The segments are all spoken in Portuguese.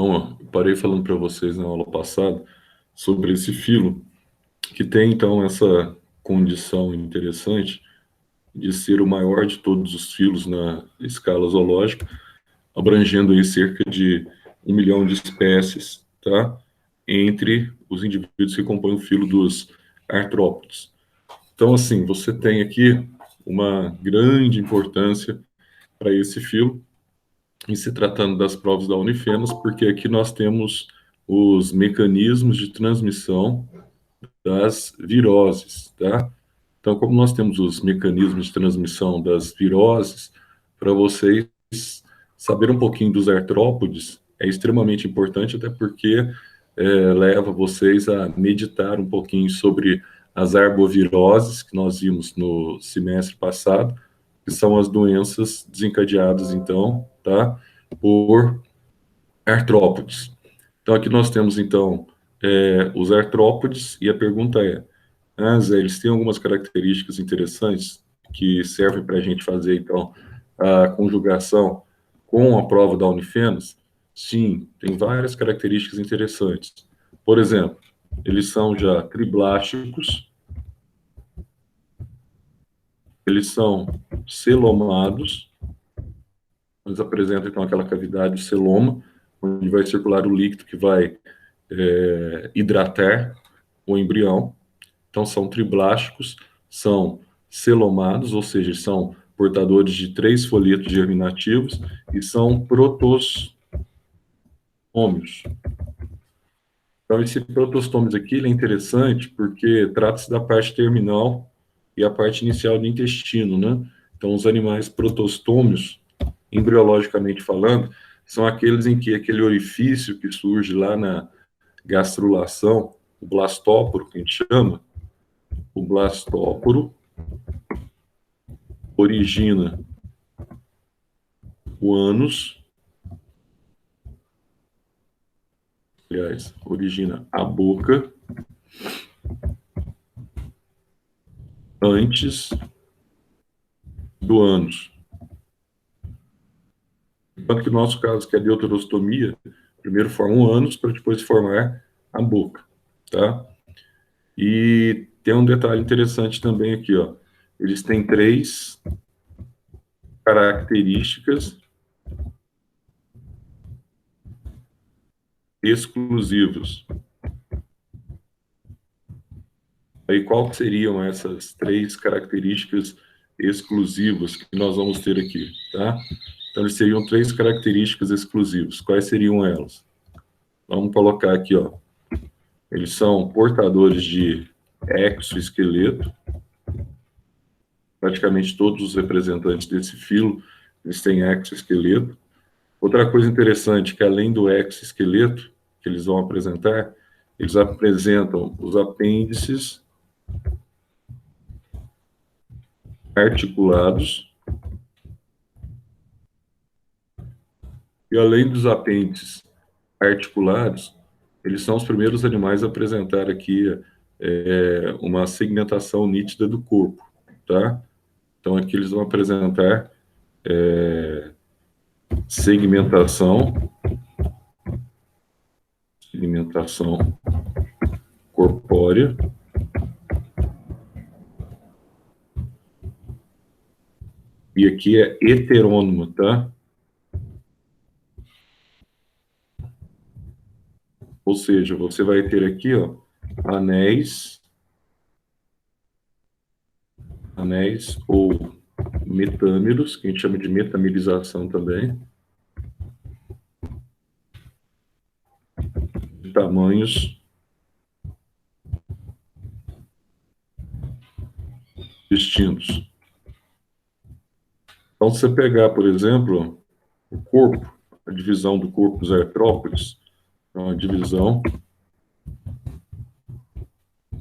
Então, ó, eu parei falando para vocês na aula passada sobre esse filo, que tem, então, essa condição interessante de ser o maior de todos os filos na escala zoológica, abrangendo aí cerca de 1 milhão de espécies, tá? Entre os indivíduos que compõem o filo dos artrópodes. Então, assim, você tem aqui uma grande importância para esse filo, em se tratando das provas da Unifenas, porque aqui nós temos os mecanismos de transmissão das viroses, tá? Então, como nós temos os mecanismos de transmissão das viroses, para vocês saberem um pouquinho dos artrópodes, é extremamente importante, até porque leva vocês a meditar um pouquinho sobre as arboviroses, que nós vimos no semestre passado, que são as doenças desencadeadas, então, tá, por artrópodes. Então, aqui nós temos, então, os artrópodes, e a pergunta é, Zé, eles têm algumas características interessantes que servem para a gente fazer, então, a conjugação com a prova da Unifenas? Sim, tem várias características interessantes. Por exemplo, eles são já triblásticos, eles são celomados, eles apresentam, então, aquela cavidade, o celoma, onde vai circular o líquido que vai hidratar o embrião. Então, são triblásticos, são celomados, ou seja, são portadores de 3 folhetos germinativos e são protostômios. Então, esse protostômios aqui ele é interessante porque trata-se da parte terminal e a parte inicial do intestino, né? Então, os animais protostômios, embriologicamente falando, são aqueles em que aquele orifício que surge lá na gastrulação, o blastóporo, que a gente chama, o blastóporo origina o ânus, aliás, origina a boca antes do ânus. Enquanto que no nosso caso, que é a deuterostomia, primeiro forma o ânus para depois formar a boca, tá? E tem um detalhe interessante também aqui, ó. Eles têm 3 características exclusivas. Aí, qual seriam essas 3 características exclusivas que nós vamos ter aqui, tá? Então, eles seriam 3 características exclusivas. Quais seriam elas? Vamos colocar aqui, ó. Eles são portadores de exoesqueleto. Praticamente todos os representantes desse filo, eles têm exoesqueleto. Outra coisa interessante, que além do exoesqueleto que eles vão apresentar, eles apresentam os apêndices articulados. E além dos apêndices articulados, eles são os primeiros animais a apresentar aqui uma segmentação nítida do corpo, tá? Então, aqui eles vão apresentar segmentação corpórea, e aqui é heterônimo, tá? Ou seja, você vai ter aqui, ó, anéis ou metâmeros, que a gente chama de metamerização também, de tamanhos distintos. Então, se você pegar, por exemplo, o corpo, a divisão do corpo dos artrópodes, é uma divisão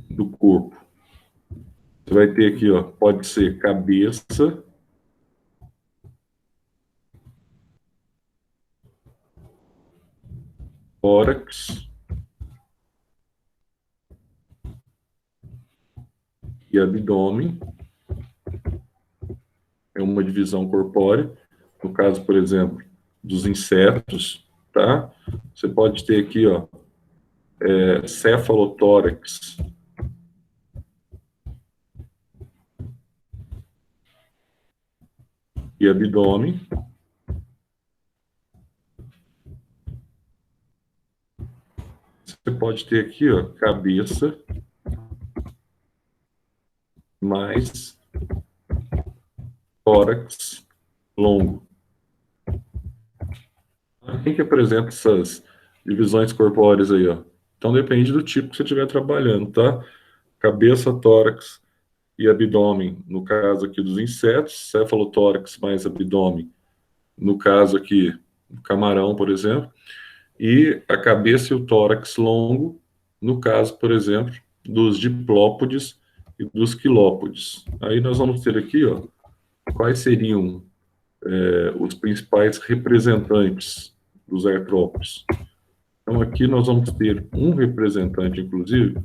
do corpo. Você vai ter aqui, ó, pode ser cabeça, tórax e abdômen. É uma divisão corpórea. No caso, por exemplo, dos insetos, tá? Você pode ter aqui, ó, cefalotórax e abdômen. Você pode ter aqui, ó, cabeça mais tórax longo. Quem que apresenta essas divisões corpóreas aí, ó? Então depende do tipo que você estiver trabalhando, tá? Cabeça, tórax e abdômen, no caso aqui dos insetos, cefalotórax mais abdômen, no caso aqui do camarão, por exemplo, e a cabeça e o tórax longo, no caso, por exemplo, dos diplópodes e dos quilópodes. Aí nós vamos ter aqui, ó, quais seriam os principais representantes dos artrópodes. Então aqui nós vamos ter um representante, inclusive,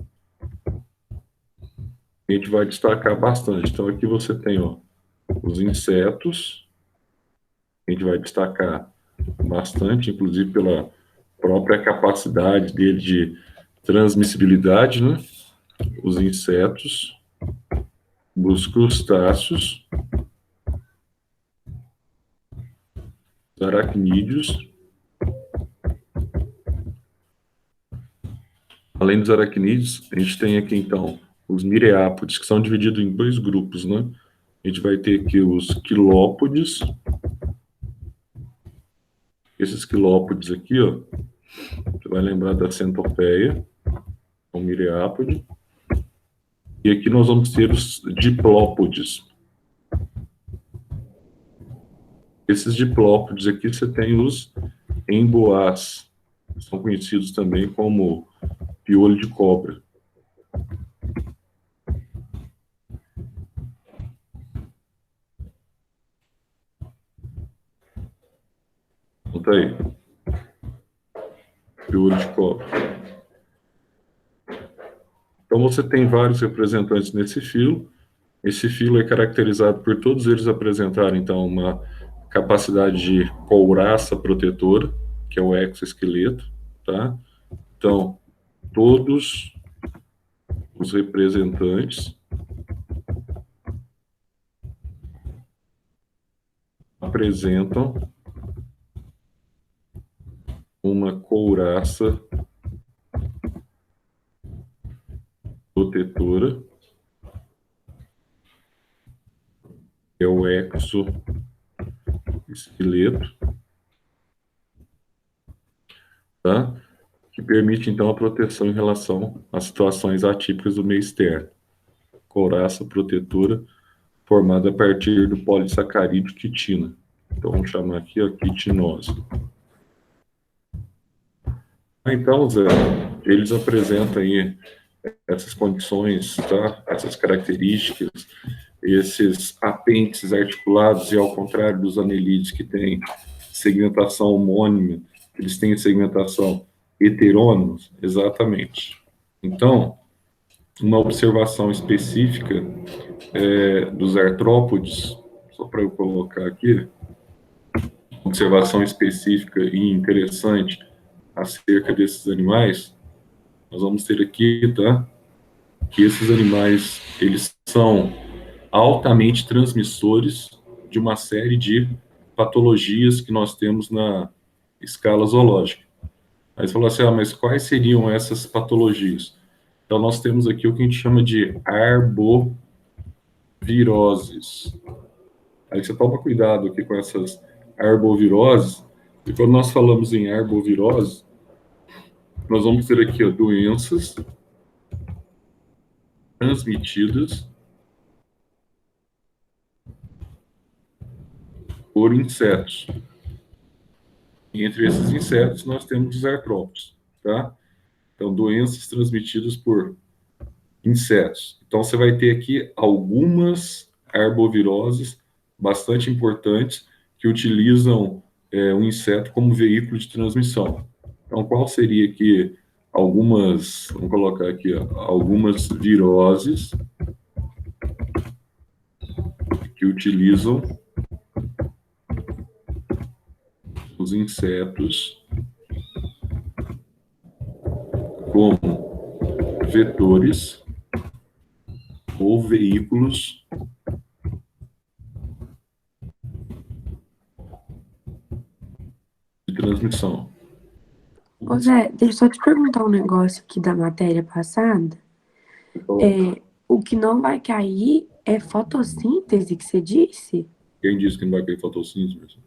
que a gente vai destacar bastante. Então aqui você tem, ó, os insetos, a gente vai destacar bastante, inclusive pela própria capacidade dele de transmissibilidade, né? Os insetos, os crustáceos, os aracnídeos. Além dos aracnídeos, a gente tem aqui, então, os miriápodes, que são divididos em dois grupos, né? A gente vai ter aqui os quilópodes. Esses quilópodes aqui, ó, você vai lembrar da centopeia, o miriápode. E aqui nós vamos ter os diplópodes. Esses diplópodes aqui você tem os emboás, que são conhecidos também como piolho de cobra. Conta aí. Piolho de cobra. Então você tem vários representantes nesse filo. Esse filo é caracterizado por todos eles apresentarem, então, uma capacidade de couraça protetora, que é o exoesqueleto, tá? Então, todos os representantes apresentam uma couraça protetora, que é o exoesqueleto, tá? Que permite, então, a proteção em relação às situações atípicas do meio externo. Couraça protetora formada a partir do polissacarídeo quitina. Então, vamos chamar aqui a quitinose. Então, Zé, eles apresentam aí essas condições, tá? Essas características, esses apêndices articulados, e ao contrário dos anelídeos que têm segmentação homônima, eles têm segmentação heterônima, exatamente. Então, uma observação específica dos artrópodes, só para eu colocar aqui, observação específica e interessante acerca desses animais, nós vamos ter aqui, tá? Que esses animais, eles são altamente transmissores de uma série de patologias que nós temos na escala zoológica. Aí você falou assim, mas quais seriam essas patologias? Então, nós temos aqui o que a gente chama de arboviroses. Aí você toma cuidado aqui com essas arboviroses, e quando nós falamos em arbovirose, nós vamos ter aqui, ó, doenças transmitidas por insetos. E entre esses insetos, nós temos os artrópodes, tá? Então, doenças transmitidas por insetos. Então, você vai ter aqui algumas arboviroses bastante importantes que utilizam um inseto como veículo de transmissão. Então, qual seria aqui algumas, vamos colocar aqui, ó, algumas viroses que utilizam os insetos como vetores ou veículos de transmissão. Ô Zé, deixa eu só te perguntar um negócio aqui da matéria passada. O que não vai cair é fotossíntese que você disse? Quem disse que não vai cair fotossíntese? Marcelo?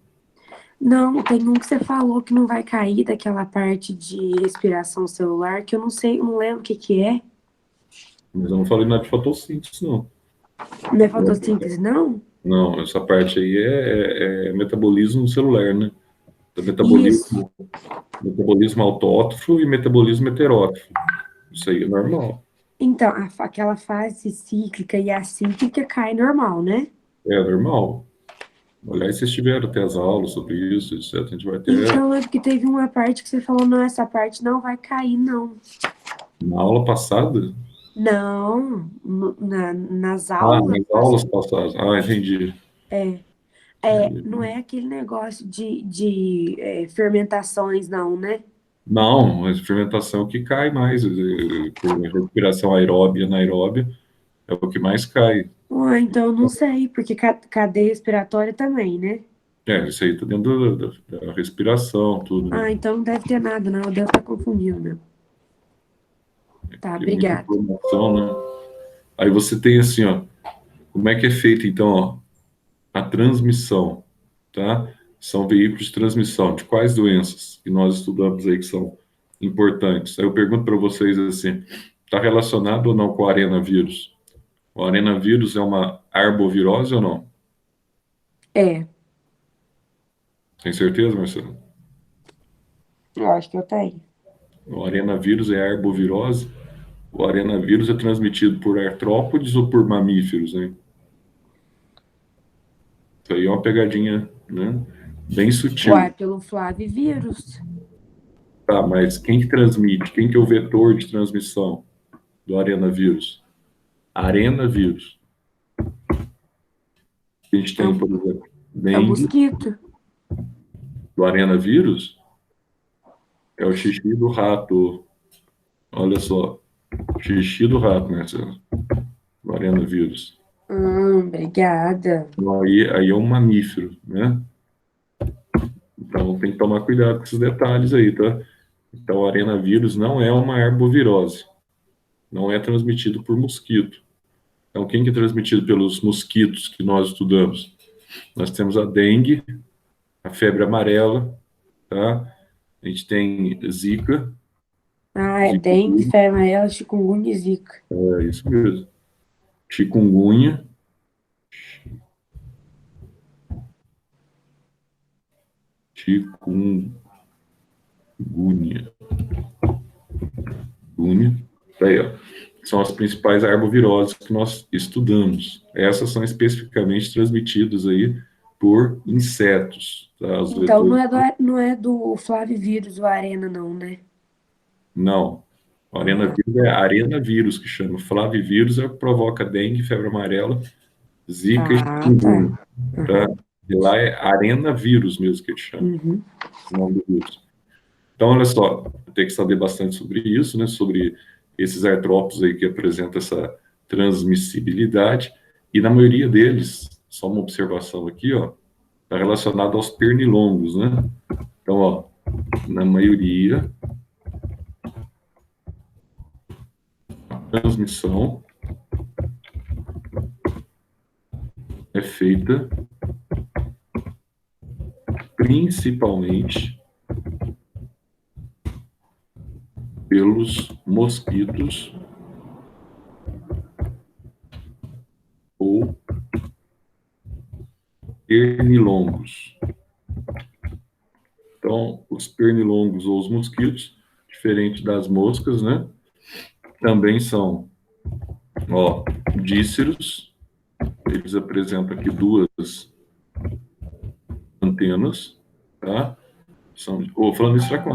Não, tem um que você falou que não vai cair daquela parte de respiração celular, que eu não sei, não lembro o que que é. Mas eu não falei nada de fotossíntese, não. Não é fotossíntese, não? Não, essa parte aí é metabolismo celular, né? Então, Isso. metabolismo autótrofo e metabolismo heterótrofo. Isso aí é normal. Então, aquela fase cíclica e acíclica cai normal, né? É normal. Aliás, vocês tiveram até as aulas sobre isso, etc. A gente vai ter. Então, é porque teve uma parte que você falou, não, essa parte não vai cair, não. Na aula passada? Não, nas Ah, aulas, nas aulas passadas. Ah, entendi. não é aquele negócio de fermentações, não, né? Não, a fermentação que cai mais. Por respiração aeróbia, anaeróbia, é o que mais cai. Ué, então eu não sei, porque cadeia respiratória também, né? É, isso aí tá dentro da respiração, tudo, né? Ah, então não deve ter nada, não. Eu devo estar confundindo, meu. Tá, Tem muita obrigada. informação, né? Aí você tem assim, ó, como é que é feito, então, ó, a transmissão, tá? São veículos de transmissão de quais doenças que nós estudamos aí que são importantes. Aí eu pergunto para vocês assim, está relacionado ou não com o arenavírus? O arenavírus é uma arbovirose ou não? É, Tem certeza, Marcelo? eu acho que eu tenho. O arenavírus é arbovirose. O arenavírus é transmitido por artrópodes ou por mamíferos, né? Isso aí é uma pegadinha, né? Bem Uai, sutil. pelo flavivírus. Tá, mas quem que transmite? Quem que é o vetor de transmissão do arenavírus? Arenavírus. A gente É tem, o, por exemplo, é o dengue, mosquito. do arenavírus, é o xixi do rato. Olha só, xixi do rato, né? Do arenavírus. Obrigada. Então, aí é um mamífero, né? Então tem que tomar cuidado com esses detalhes aí, tá? Então, o arenavírus não é uma arbovirose, não é transmitido por mosquito. Então, quem que é transmitido pelos mosquitos que nós estudamos? Nós temos a dengue, a febre amarela, tá? A gente tem zika, Ah, é dengue, zikungunya, febre amarela, chikungunya e zika. é isso mesmo. Chikungunya, chikungunya, gunya. Aí, ó. São as principais arboviroses que nós estudamos. Essas são especificamente transmitidas aí por insetos, tá? Os Então vetores. não é do flavivírus, o arena, não, né? Não. O arenavírus é arenavírus que chama. Flavivírus é o que provoca dengue, febre amarela, zika e Ah, tá. chikungunya, tá? E lá é arenavírus mesmo que ele chama, Uhum. o nome do vírus. Então, olha só, tem que saber bastante sobre isso, né? Sobre esses artrópodes aí que apresentam essa transmissibilidade. E na maioria deles, só uma observação aqui, ó, está relacionado aos pernilongos, né? Então, ó, na maioria, a transmissão é feita principalmente pelos mosquitos ou pernilongos. Então, os pernilongos ou os mosquitos, diferente das moscas, né? Também são, ó, díceros. Eles apresentam aqui duas antenas, tá? São, falando isso, será que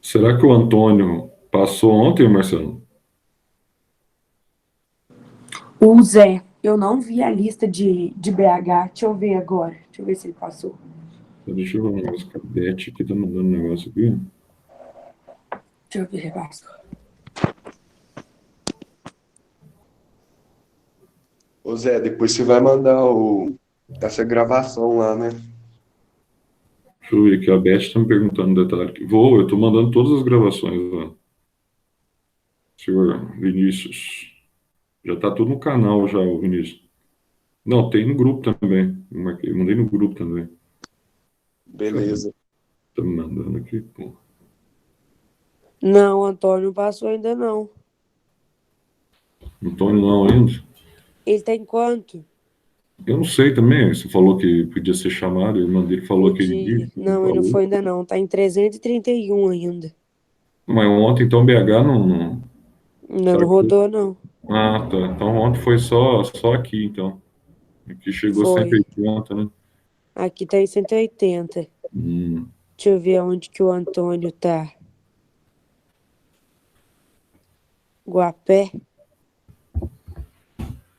será que o Antônio passou ontem, Marcelo? O Zé, eu não vi a lista de BH. Deixa eu ver agora. Deixa eu ver se ele passou. Deixa eu ver um negócio que a Beth aqui tá mandando um negócio aqui. Deixa eu ver, Vasco. Ô Zé, depois você vai mandar essa gravação lá, né? Deixa eu ver aqui, a Beth tá me perguntando um detalhe aqui. Eu tô mandando todas as gravações lá. Senhor Vinícius. Já tá tudo no canal já, o Vinícius. Não, tem no grupo também. Mandei no grupo também. Beleza. Tá me mandando aqui, pô. Não, o Antônio não passou ainda não. Antônio não ainda? Ele tá em quanto? Eu não sei também. Você falou que podia ser chamado, o irmão dele falou aquele dia. Podia. Não, ele não foi ainda não. Tá em 331 ainda. Mas ontem, então, BH não. Ainda não Saiu. rodou, não. Ah, tá. Então ontem foi só aqui, então. Aqui chegou Foi. 180, né? Aqui tá em 180. Hum. Deixa eu ver onde que o Antônio tá. Guapé.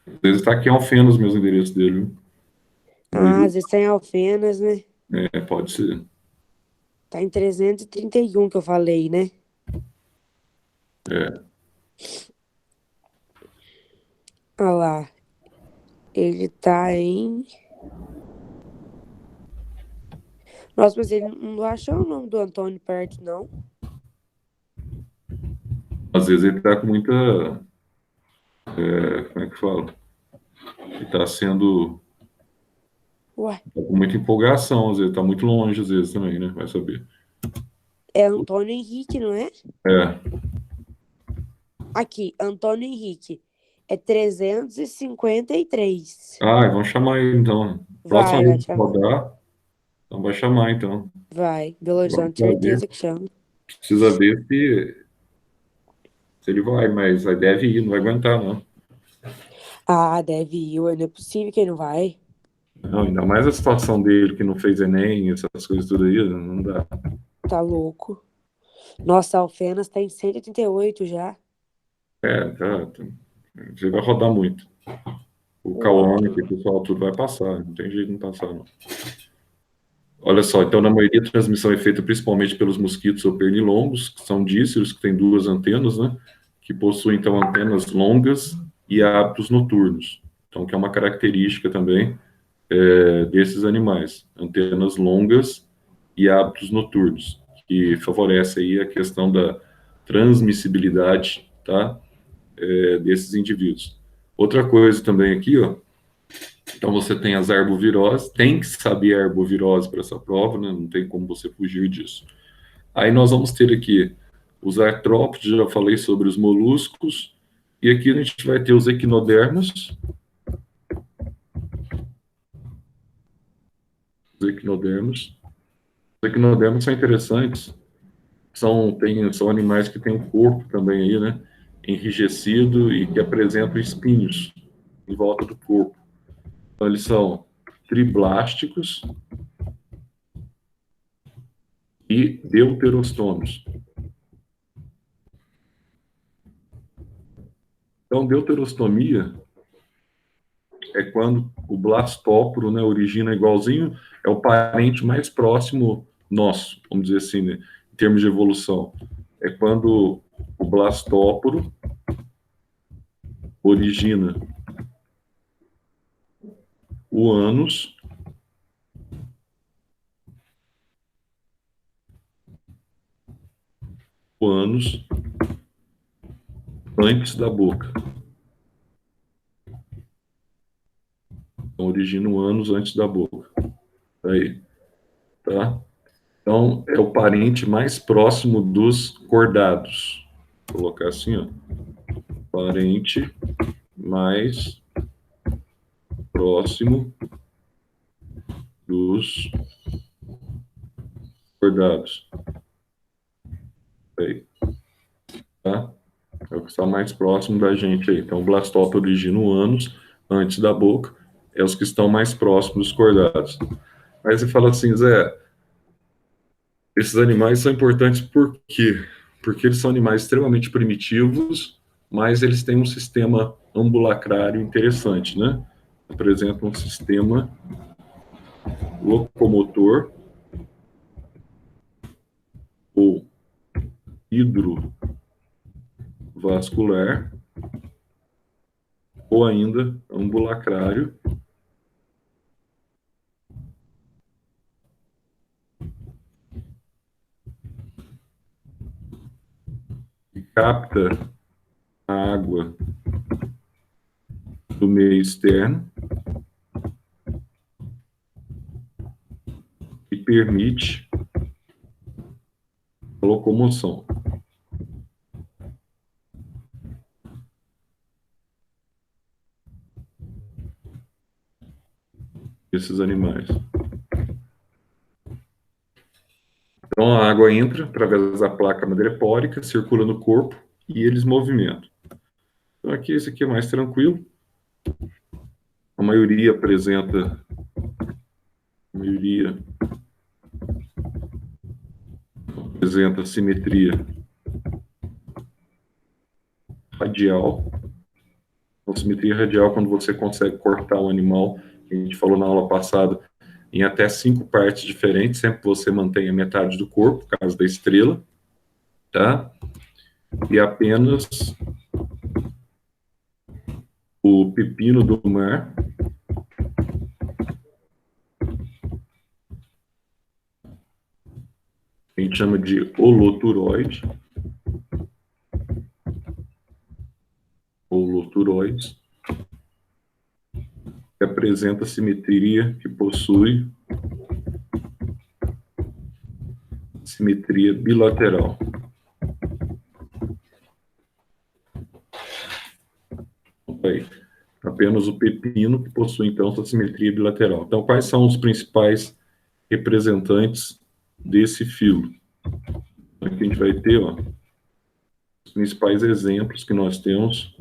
Às vezes tá aqui em Alfenas, meus endereços dele, viu? Ah, às vezes tá em Alfenas, né? Pode ser. Tá em 331 que eu falei, né? É. Olha lá. Ele tá em... Nossa, mas ele não achou o nome do Antônio perto, não. Às vezes ele tá com muita. Como é que fala? Ele tá sendo. Ué, Tá com muita empolgação, às vezes. Tá muito longe, às vezes também, né? Vai saber. é Antônio Henrique, não é? É. Aqui, Antônio Henrique. É 353. Ah, vamos chamar ele então. Próxima Vai vez que chamar. rodar, então vai chamar então. Vai. Belo Vamos Horizonte, saber. certeza que chama. Precisa ver se ele vai, mas aí deve ir, não vai aguentar, não. Ah, deve ir, ué, não é possível que ele não vai. Não, ainda mais a situação dele que não fez Enem, essas coisas tudo aí, não dá. Tá louco. Nossa, a Alfenas tá em 188 já. Tá. Você vai rodar muito. O Uai. Cauã, que o pessoal tudo vai passar, não tem jeito de não passar, não. Olha só, então na maioria a transmissão é feita principalmente pelos mosquitos ou pernilongos, que são díceros, que têm duas antenas, né? Que possuem então antenas longas e hábitos noturnos. Então, que é uma característica também desses animais, antenas longas e hábitos noturnos, que favorece aí a questão da transmissibilidade, tá? Desses indivíduos. Outra coisa também aqui, ó, então você tem as arboviroses, tem que saber a arbovirose para essa prova, né? Não tem como você fugir disso. Aí nós vamos ter aqui os artrópodes, já falei sobre os moluscos, e aqui a gente vai ter os equinodermos. Os equinodermos. Os equinodermos são interessantes, são animais que têm um corpo também aí, né? Enrijecido e que apresentam espinhos em volta do corpo. Então eles são triblásticos e deuterostômicos. Então, deuterostomia é quando o blastóporo, né, origina igualzinho, é o parente mais próximo nosso, vamos dizer assim, né, em termos de evolução. É quando o blastóporo origina o ânus antes da boca. Então, origina o ânus antes da boca. Aí, tá? Então, é o parente mais próximo dos cordados. Vou colocar assim, ó. Parente mais próximo dos cordados. Aí, tá? É o que está mais próximo da gente aí. Então, o blastóporo origina o ânus antes da boca, é os que estão mais próximos dos cordados. Aí você fala assim, Zé, esses animais são importantes por quê? Porque eles são animais extremamente primitivos, mas eles têm um sistema ambulacrário interessante, né? Apresentam um sistema locomotor ou hidrovascular, ou ainda ambulacrário, que capta a água do meio externo e permite a locomoção. Esses animais. Então, a água entra através da placa madrepórica, circula no corpo e eles movimentam. Então, aqui, esse aqui é mais tranquilo. A maioria apresenta simetria radial. Então, simetria radial, quando você consegue cortar um animal, a gente falou na aula passada, em até 5 partes diferentes, sempre que você mantém a metade do corpo, caso da estrela, tá? E apenas o pepino do mar a gente chama de holoturoide, ou loturoides, que apresenta simetria, que possui simetria bilateral. Aí, apenas o pepino que possui, então, essa simetria bilateral. Então, quais são os principais representantes desse filo? Aqui a gente vai ter, ó, os principais exemplos que nós temos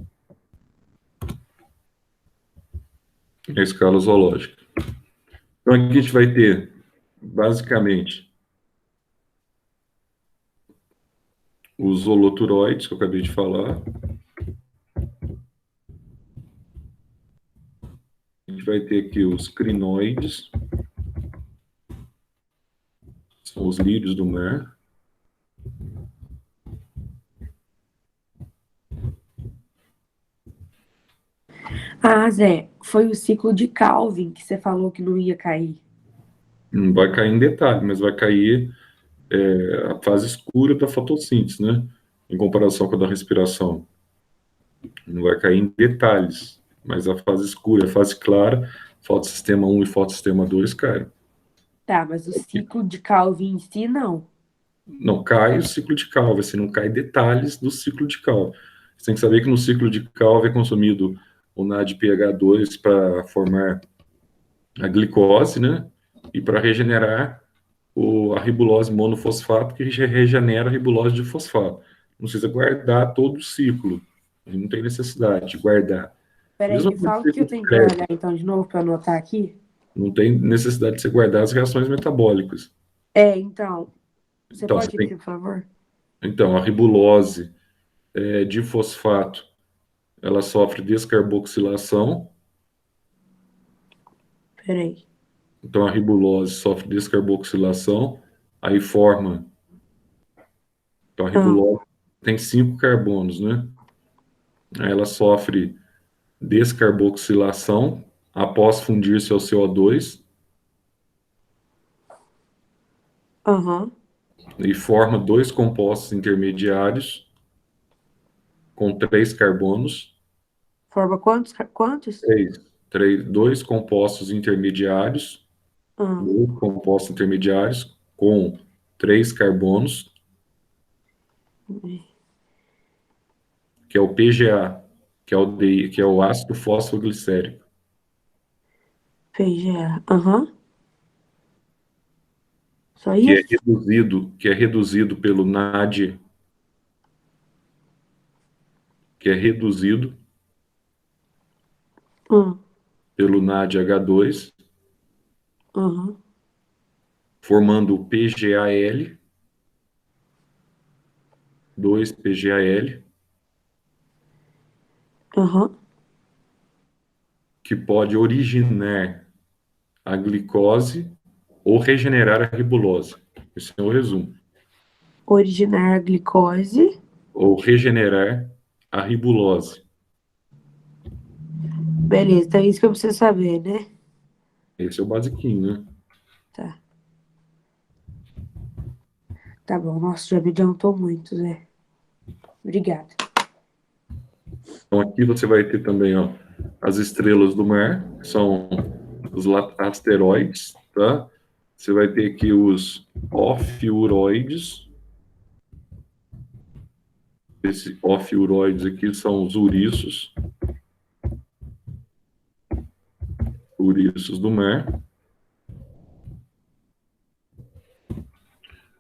na escala zoológica. Então, aqui a gente vai ter, basicamente, os holoturoides, que eu acabei de falar. A gente vai ter aqui os crinoides, são os lírios do mar. Ah, Zé, foi o ciclo de Calvin que você falou que não ia cair. Não vai cair em detalhe, mas vai cair a fase escura da fotossíntese, né? Em comparação com a da respiração. Não vai cair em detalhes, mas a fase escura, a fase clara, fotossistema 1 e fotossistema 2 caem. Tá, mas o ciclo de Calvin em si, não. Não cai o ciclo de Calvin, assim, não cai detalhes do ciclo de Calvin. Você tem que saber que no ciclo de Calvin é consumido o NADPH2 para formar a glicose, né? E para regenerar a ribulose monofosfato, que regenera a ribulose de fosfato. Não precisa guardar todo o ciclo. Não tem necessidade de guardar. Peraí, Mesmo me com o fala o que eu ciclo tenho que prévio, guardar então de novo para anotar aqui. não tem necessidade de você guardar as reações metabólicas. Então, você Então, pode repetir, por favor? então a ribulose de fosfato, ela sofre descarboxilação. Peraí. Então, a ribulose sofre descarboxilação, aí forma. Então, a ribulose tem 5 carbonos, né? Aí ela sofre descarboxilação após fundir-se ao CO2 Aham. e forma 2 compostos intermediários com 3 carbonos. Forma quantos? Quantos? 2 compostos intermediários, Ah, 2 compostos intermediários com 3 carbonos, que é o PGA, que é o ácido fosfoglicérico. PGA. Aham. Só que é isso? reduzido, que é reduzido pelo NAD, que é reduzido Ah, pelo NADH2, aham. formando o PGAL, 2-PGAL, Aham. que pode originar a glicose ou regenerar a ribulose. Esse é o resumo. Originar a glicose. ou regenerar a ribulose. Beleza, então é isso que eu preciso saber, né? Esse é o basiquinho, né? Tá. Tá bom, nossa, já me adiantou muito, Zé. Obrigada. Então aqui você vai ter também, ó, as estrelas do mar, que são os asteroides, tá? Você vai ter aqui os ofiuroides. Esses ofiuroides aqui são os ouriços do mar.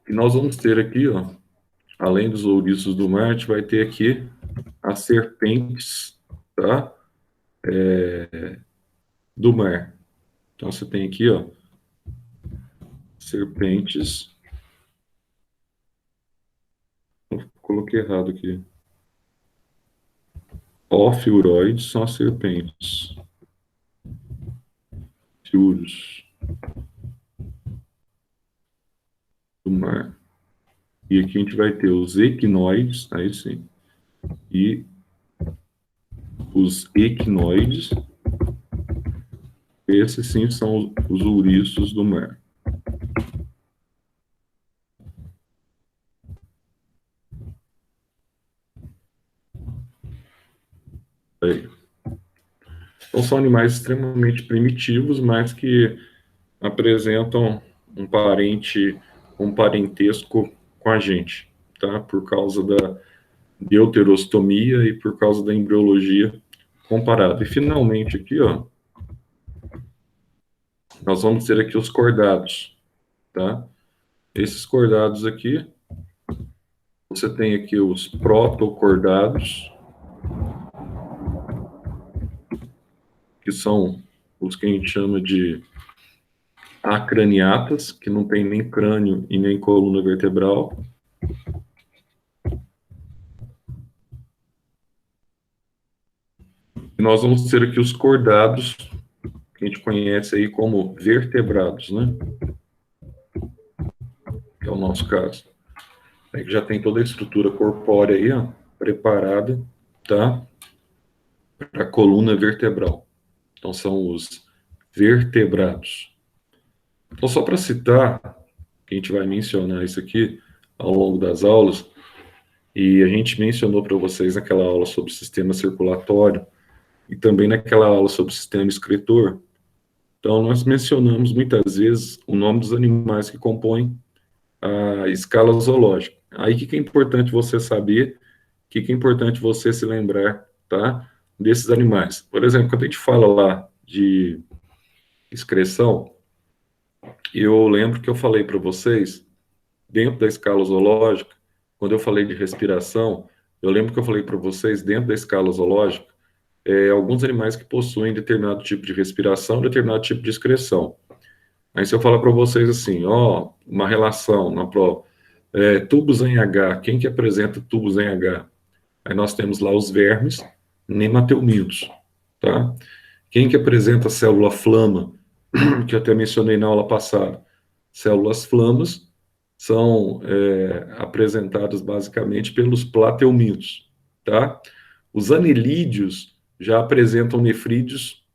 E nós vamos ter aqui, ó, além dos ouriços do mar, a gente vai ter aqui as serpentes, tá? Do mar. Então você tem aqui, ó, serpentes. Eu coloquei errado aqui. Ofiuroides são as serpentes. Fiuros do mar. E aqui a gente vai ter os equinoides, aí sim. E os equinoides. Esses sim são os ouriços do mar. Aí. Então são animais extremamente primitivos, mas que apresentam um parentesco com a gente, tá? Por causa da deuterostomia e por causa da embriologia comparada. E finalmente aqui, ó, nós vamos ter aqui os cordados, tá? Esses cordados aqui, você tem aqui os protocordados, que são os que a gente chama de acraniatas, que não tem nem crânio e nem coluna vertebral. E nós vamos ter aqui os cordados, que a gente conhece aí como vertebrados, né? Que é o nosso caso. Aí que já tem toda a estrutura corpórea aí, ó, preparada, tá? Para a coluna vertebral. Então são os vertebrados. Então só para citar, que a gente vai mencionar isso aqui ao longo das aulas, e a gente mencionou para vocês naquela aula sobre sistema circulatório e também naquela aula sobre sistema excretor. Então nós mencionamos muitas vezes o nome dos animais que compõem a escala zoológica. Aí o que é importante você saber, o que é importante você se lembrar, tá? Desses animais. Por exemplo, quando a gente fala lá de excreção, eu lembro que eu falei para vocês, dentro da escala zoológica, quando eu falei de respiração, eu lembro que eu falei para vocês, dentro da escala zoológica, alguns animais que possuem determinado tipo de respiração, determinado tipo de excreção. Aí se eu falar para vocês assim, ó, uma relação na prova, tubos em H, quem que apresenta tubos em H? Aí nós temos lá os vermes nemateumintos, tá? Quem que apresenta a célula flama, que eu até mencionei na aula passada? Células flamas são apresentadas basicamente pelos plateumintos, tá? Os anelídeos já apresentam nefrídeos,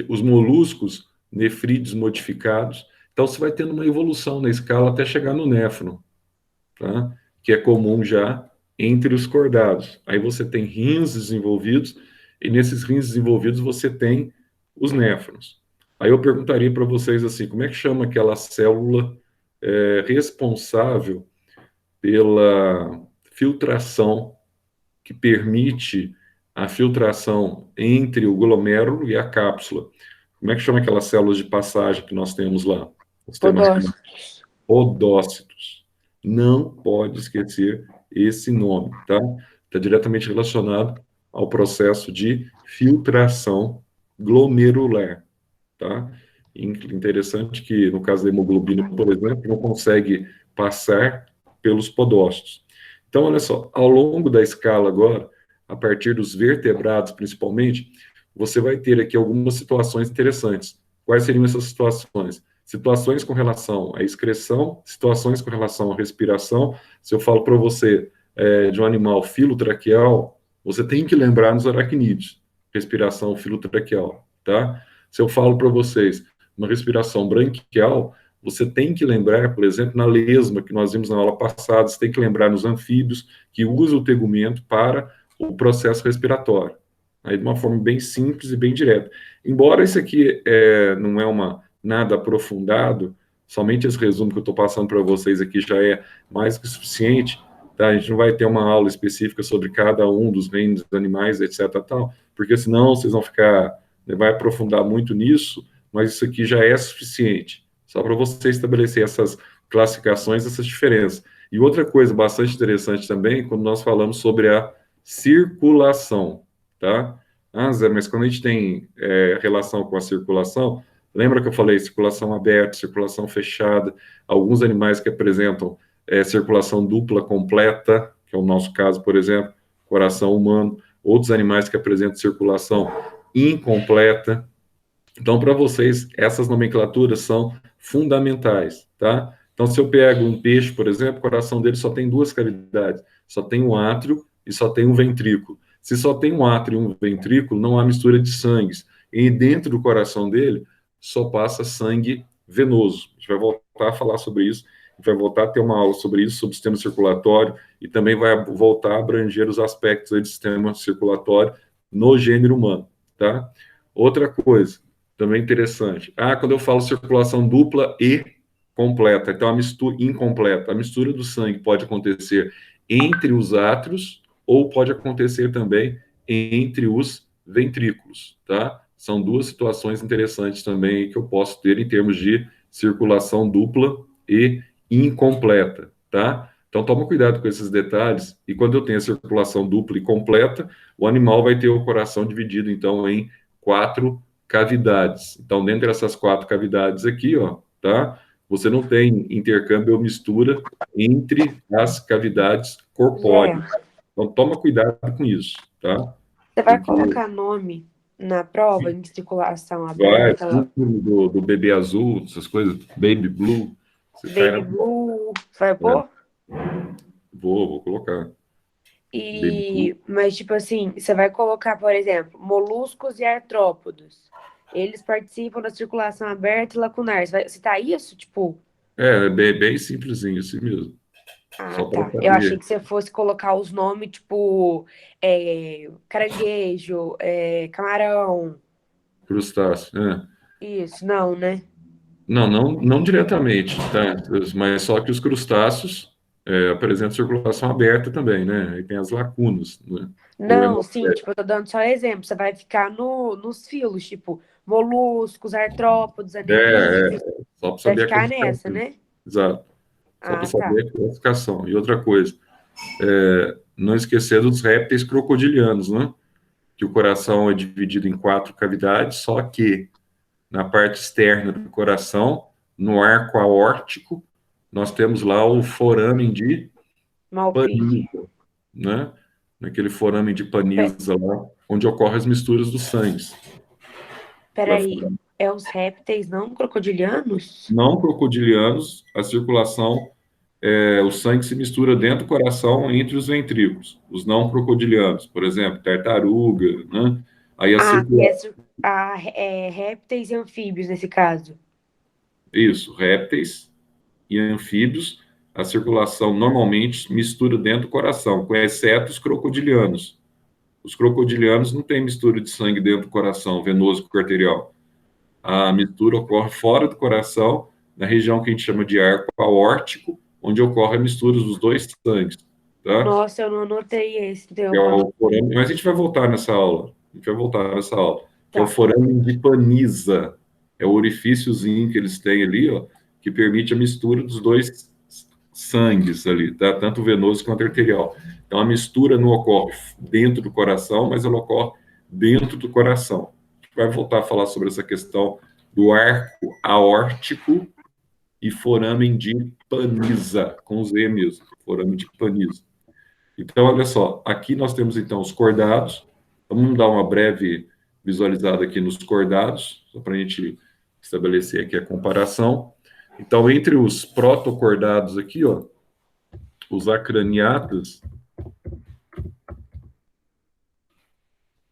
os moluscos, nefrídeos modificados. Então, você vai tendo uma evolução na escala até chegar no néfron, tá? Que é comum já entre os cordados. Aí você tem rins desenvolvidos, e nesses rins desenvolvidos você tem os néfrons. Aí eu perguntaria para vocês assim, como é que chama aquela célula responsável pela filtração, que permite a filtração entre o glomérulo e a cápsula? Como é que chama aquelas células de passagem que nós temos lá? Podócitos. Podócitos. Não pode esquecer esse nome, tá? Está diretamente relacionado ao processo de filtração glomerular, tá? Interessante que, no caso da hemoglobina, por exemplo, não consegue passar pelos podócitos. Então, olha só, ao longo da escala agora, a partir dos vertebrados, principalmente, você vai ter aqui algumas situações interessantes. Quais seriam essas situações? Situações com relação à excreção, situações com relação à respiração, Se eu falo para você de um animal filotraqueal, você tem que lembrar nos aracnídeos, respiração filotraqueal, tá? Se eu falo para vocês uma respiração branquial, você tem que lembrar, por exemplo, na lesma, que nós vimos na aula passada, você tem que lembrar nos anfíbios, que usa o tegumento para o processo respiratório. Aí de uma forma bem simples e bem direta. Embora isso aqui não é nada aprofundado, somente esse resumo que eu estou passando para vocês aqui já é mais que suficiente, tá? A gente não vai ter uma aula específica sobre cada um dos reinos dos animais, etc, tal, porque senão vocês vão ficar, vai aprofundar muito nisso, mas isso aqui já é suficiente, só para você estabelecer essas classificações, essas diferenças. E outra coisa bastante interessante também, quando nós falamos sobre a circulação, tá? Ah, Zé, mas quando a gente tem relação com a circulação, lembra que eu falei circulação aberta, circulação fechada, alguns animais que apresentam circulação dupla completa, que é o nosso caso, por exemplo, coração humano, outros animais que apresentam circulação incompleta. Então, para vocês, essas nomenclaturas são fundamentais, tá? Então, se eu pego um peixe, por exemplo, o coração dele só tem duas cavidades, só tem um átrio e só tem um ventrículo. Se só tem um átrio e um ventrículo, não há mistura de sangues. E dentro do coração dele, só passa sangue venoso. A gente vai voltar a falar sobre isso, a gente vai voltar a ter uma aula sobre isso, sobre o sistema circulatório, e também vai voltar a abranger os aspectos do sistema circulatório no gênero humano, tá? Outra coisa, também interessante. Quando eu falo circulação dupla e completa, então a mistura incompleta, a mistura do sangue pode acontecer entre os átrios ou pode acontecer também entre os ventrículos, tá? São duas situações interessantes também que eu posso ter em termos de circulação dupla e incompleta, tá? Então, toma cuidado com esses detalhes, e quando eu tenho a circulação dupla e completa, o animal vai ter o coração dividido, então, em 4 cavidades. Então, dentro dessas 4 cavidades aqui, ó, tá? Você não tem intercâmbio ou mistura entre as cavidades corpóreas. Então, toma cuidado com isso, tá? Você vai colocar nome na prova em circulação aberta? Do bebê azul, essas coisas, baby blue. Baby blue, vai pôr? Vou colocar. Mas, tipo assim, você vai colocar, por exemplo, moluscos e artrópodos. Eles participam da circulação aberta e lacunar. Você vai citar isso, tipo? Bem simplesinho, assim mesmo. Tá. Eu achei que você fosse colocar os nomes, tipo, caranguejo, camarão. Crustáceo, Isso, não, né? Não diretamente, tá? Mas só que os crustáceos apresentam circulação aberta também, né? Aí tem as lacunas, né? Não, sim, tipo, eu tô dando só exemplo. Você vai ficar nos filos, tipo, moluscos, artrópodes, anelídeos. Só para saber vai ficar nessa, né? Exato. Só para saber a classificação. E outra coisa, não esquecer dos répteis crocodilianos, né? Que o coração é dividido em 4 cavidades, só que na parte externa do coração, no arco aórtico, nós temos lá o forâmen de Paniza, né? Naquele forâmen de Paniza lá, onde ocorrem as misturas dos sangues. Peraí, é os répteis não crocodilianos? Não crocodilianos, a circulação, o sangue se mistura dentro do coração entre os ventrículos. Os não crocodilianos, por exemplo, tartaruga, né? Aí répteis e anfíbios nesse caso. Isso, répteis e anfíbios, a circulação normalmente mistura dentro do coração, exceto os crocodilianos. Os crocodilianos não têm mistura de sangue dentro do coração, venoso com arterial. A mistura ocorre fora do coração, na região que a gente chama de arco aórtico, onde ocorre a mistura dos dois sangues. Tá? Nossa, eu não anotei esse. Então mas a gente vai voltar nessa aula. Que é o forâmen de Paniza. É o orifíciozinho que eles têm ali, ó, que permite a mistura dos dois sangues ali, tá? Tanto venoso quanto arterial. Então, a mistura não ocorre dentro do coração, mas ela ocorre dentro do coração. A gente vai voltar a falar sobre essa questão do arco aórtico e forâmen de Paniza, com Z mesmo, forâmen de Paniza. Então, olha só, aqui nós temos, então, os cordados. Vamos dar uma breve visualizada aqui nos cordados, só para a gente estabelecer aqui a comparação. Então, entre os protocordados aqui, ó, os acraniatas,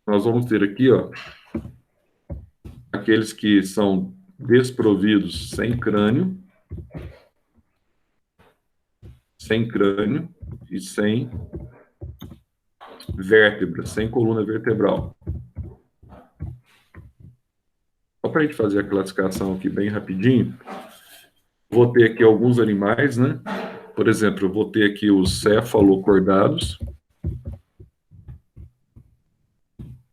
nós vamos ter aqui, ó, aqueles que são desprovidos sem crânio e sem vértebra, sem coluna vertebral. Só para a gente fazer a classificação aqui bem rapidinho, vou ter aqui alguns animais, né? Por exemplo, eu vou ter aqui os cefalocordados.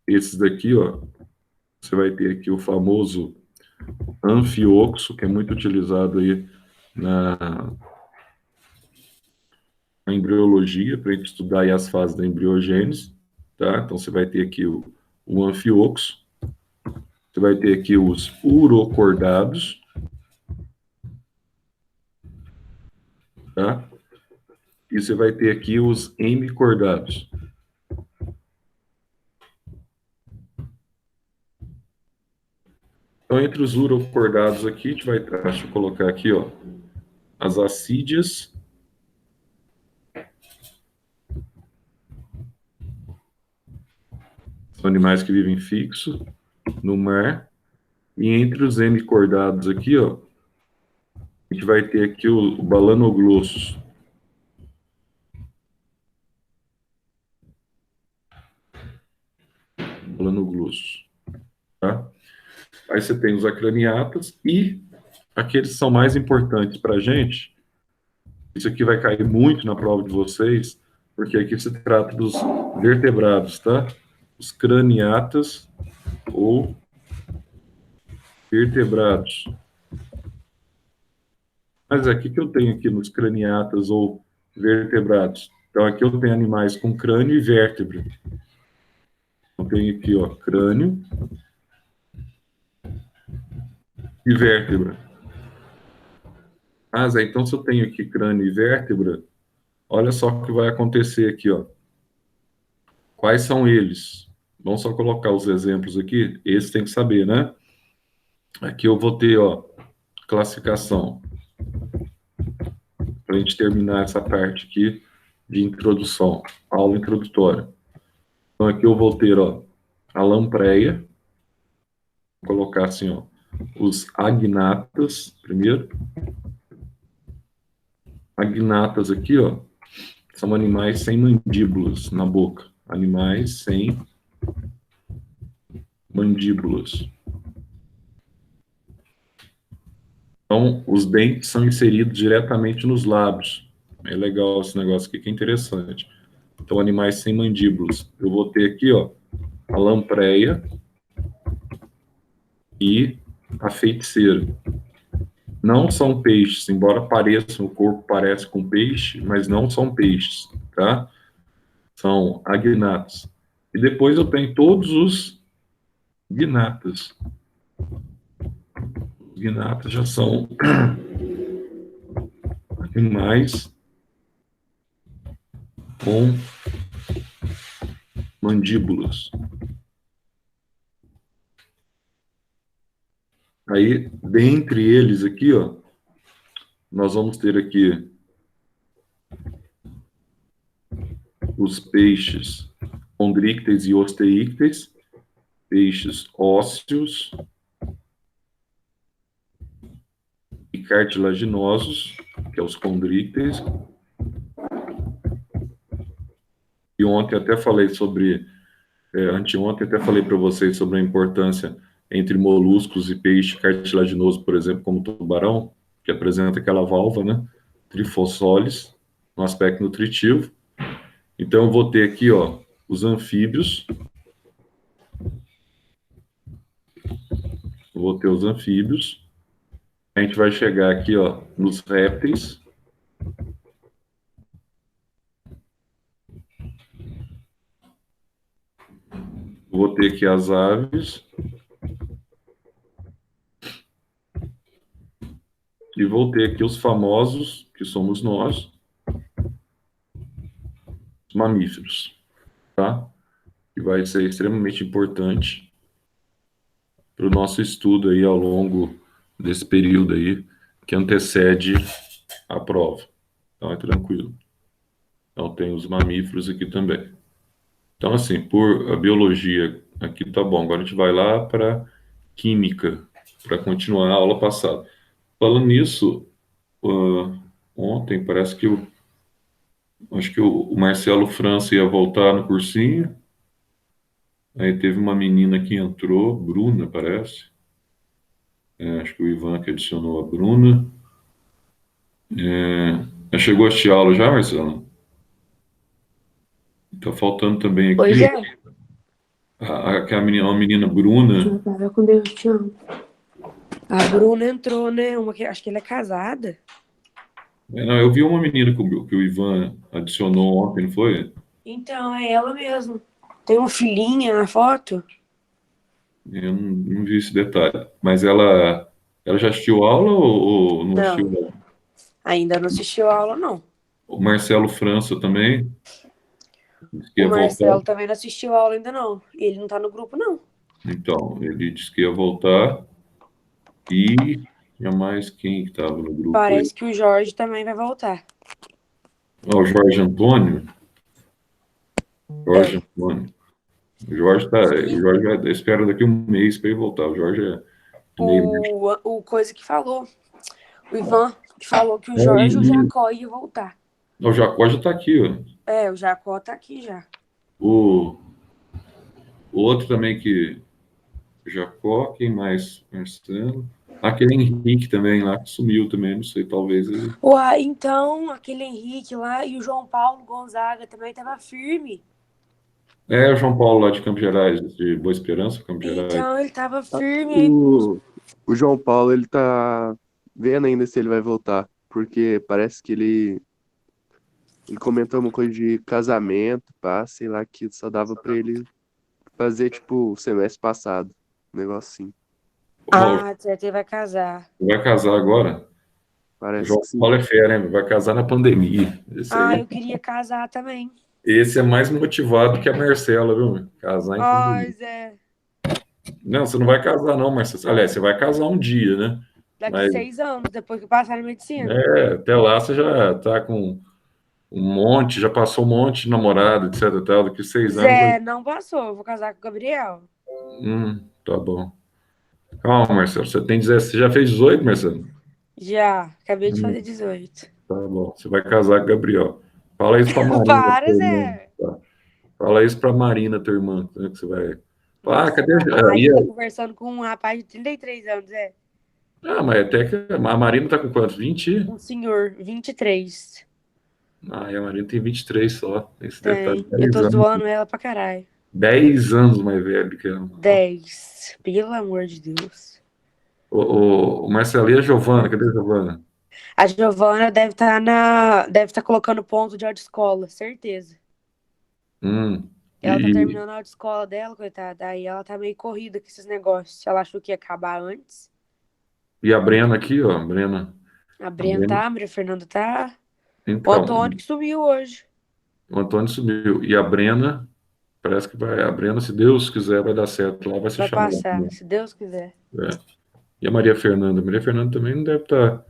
Esses daqui, ó, você vai ter aqui o famoso anfioxo, que é muito utilizado aí na embriologia, para a gente estudar aí as fases da embriogênese, tá? Então, você vai ter aqui o anfioxo, você vai ter aqui os urocordados, tá? E você vai ter aqui os hemicordados. Então, entre os urocordados aqui, a gente vai, deixa eu colocar aqui, ó, as assídeas, são animais que vivem fixo no mar. E entre os hemicordados aqui, ó, a gente vai ter aqui o balanoglossus. Balanoglossus, tá? Aí você tem os acraniatas e aqueles que são mais importantes para a gente. Isso aqui vai cair muito na prova de vocês, porque aqui se trata dos vertebrados, tá? Os craniatas ou vertebrados. Mas aqui que eu tenho aqui nos craniatas ou vertebrados. Então aqui eu tenho animais com crânio e vértebra. Eu tenho aqui, ó, crânio e vértebra. Mas aí, então se eu tenho aqui crânio e vértebra, olha só o que vai acontecer aqui, ó. Quais são eles? Vamos só colocar os exemplos aqui. Esse tem que saber, né? Aqui eu vou ter, ó, classificação. Para a gente terminar essa parte aqui de introdução, aula introdutória. Então aqui eu vou ter, ó, a lampreia. Vou colocar assim, ó, os agnatas primeiro. Agnatas aqui, ó, são animais sem mandíbulas na boca. Animais sem mandíbulas. Então, os dentes são inseridos diretamente nos lábios. É legal esse negócio aqui, que é interessante. Então, animais sem mandíbulas. Eu vou ter aqui, ó, a lampreia e a feiticeira. Não são peixes, embora pareçam, o corpo parece com peixe, mas não são peixes, tá? São agnatas. E depois eu tenho todos os gnatas. Os gnatas já são animais com mandíbulas. Aí, dentre eles aqui, ó, nós vamos ter aqui os peixes condrícteis e osteícteis, peixes ósseos e cartilaginosos, que é os condrícteis. E ontem até falei sobre, anteontem até falei para vocês sobre a importância entre moluscos e peixe cartilaginoso, por exemplo, como o tubarão, que apresenta aquela válvula, né, trifossolis, no aspecto nutritivo. Então, eu vou ter aqui, ó, os anfíbios. Eu vou ter os anfíbios. A gente vai chegar aqui, ó, nos répteis. Eu vou ter aqui as aves. E vou ter aqui os famosos, que somos nós, os mamíferos, tá? Que vai ser extremamente importante para o nosso estudo aí ao longo desse período aí que antecede a prova. Então é tranquilo. Então, tem os mamíferos aqui também. Então, assim, por a biologia aqui tá bom. Agora a gente vai lá para química, para continuar a aula passada. Falando nisso, ontem parece que acho que o Marcelo França ia voltar no cursinho. Aí teve uma menina que entrou, Bruna, parece. Acho que o Ivan que adicionou a Bruna. Já chegou a assistir aula já, Marcelo? Tá faltando também Pois aqui é. aquela menina, uma menina Bruna. Eu tava com Deus te amo. A Bruna entrou, né? Acho que ela é casada. Não, eu vi uma menina que o Ivan adicionou ontem, não foi? Então, é ela mesmo. Tem uma filhinha na foto. Eu não vi esse detalhe. Mas ela já assistiu aula ou não assistiu? Não, ainda não assistiu a aula, não. O Marcelo França também disse que O ia voltar. Marcelo também não assistiu a aula ainda, não. Ele não tá no grupo, não. Então, ele disse que ia voltar. E tinha mais quem que estava no grupo aí? Parece que o Jorge também vai voltar. O Jorge Antônio. Jorge É. Antônio. O Jorge tá. O E Jorge espera daqui um mês para ele voltar. O Jorge é meio. o coisa que falou. O Ivan que falou que o É, Jorge e o Jacó iam voltar. o Jacó já está aqui, ó. É, o Jacó tá aqui já. O, o outro também que. Jacó, quem mais? Marcelo. Aquele Henrique também lá que sumiu também, não sei, talvez ele. Uai, então, aquele Henrique lá e o João Paulo Gonzaga também tava firme. É o João Paulo lá de Campos Gerais, de Boa Esperança, Campos Gerais. Então, ele tava firme. O João Paulo, ele tá vendo ainda se ele vai voltar, porque parece que ele comentou uma coisa de casamento, pá, sei lá, que só dava pra ele fazer, tipo, o semestre passado, um negócio assim. Ah, certo, ele vai casar. Vai casar agora? O Parece João que sim. Paulo é fera, hein? Vai casar na pandemia. Esse Ah, aí. eu queria casar também. Esse é mais motivado que a Marcela, viu? Casar em pandemia. Ai, Zé. Não, você não vai casar, não, Marcela. Aliás, você vai casar um dia, né? Daqui Mas 6 anos, depois que passar na medicina. até lá você já tá com um monte, já passou um monte de namorado, etc. Tal, daqui 6 anos. Zé, não passou. Eu vou casar com o Gabriel. Tá bom. Calma, Marcelo. Você tem 17, você já fez 18, Marcelo? Já, acabei de Hum, fazer 18. tá bom. Você vai casar com o Gabriel. Fala isso pra Marina, Para, tua irmã. Zé. Tá? Fala isso pra Marina, tua irmã, né, que você vai. Ah, Nossa, cadê? ai, você tá conversando com um rapaz de 33 anos, Zé. Mas até que a Marina tá com quantos? 20? Um senhor, 23. E a Marina tem 23 só. Esse detalhe, Tem. Eu 10 tô anos. zoando ela pra caralho. 10 anos mais velho que ela. 10. Pelo amor de Deus. O Marcelo e a Giovana, cadê a Giovana? A Giovana deve estar colocando ponto de autoescola, certeza. Hum, Ela tá e, terminando a autoescola dela, coitada. Aí ela tá meio corrida com esses negócios. Ela achou que ia acabar antes. e a Brena aqui, ó. A A Brena Brena. tá, a Maria Fernanda tá. O Então, Antônio que sumiu hoje. o Antônio sumiu. E a Brena, parece que vai. A Brena, se Deus quiser, vai dar certo lá, vai ser Vai chamada. passar, se Deus quiser. E a Maria Fernanda? A Maria Fernanda também não deve estar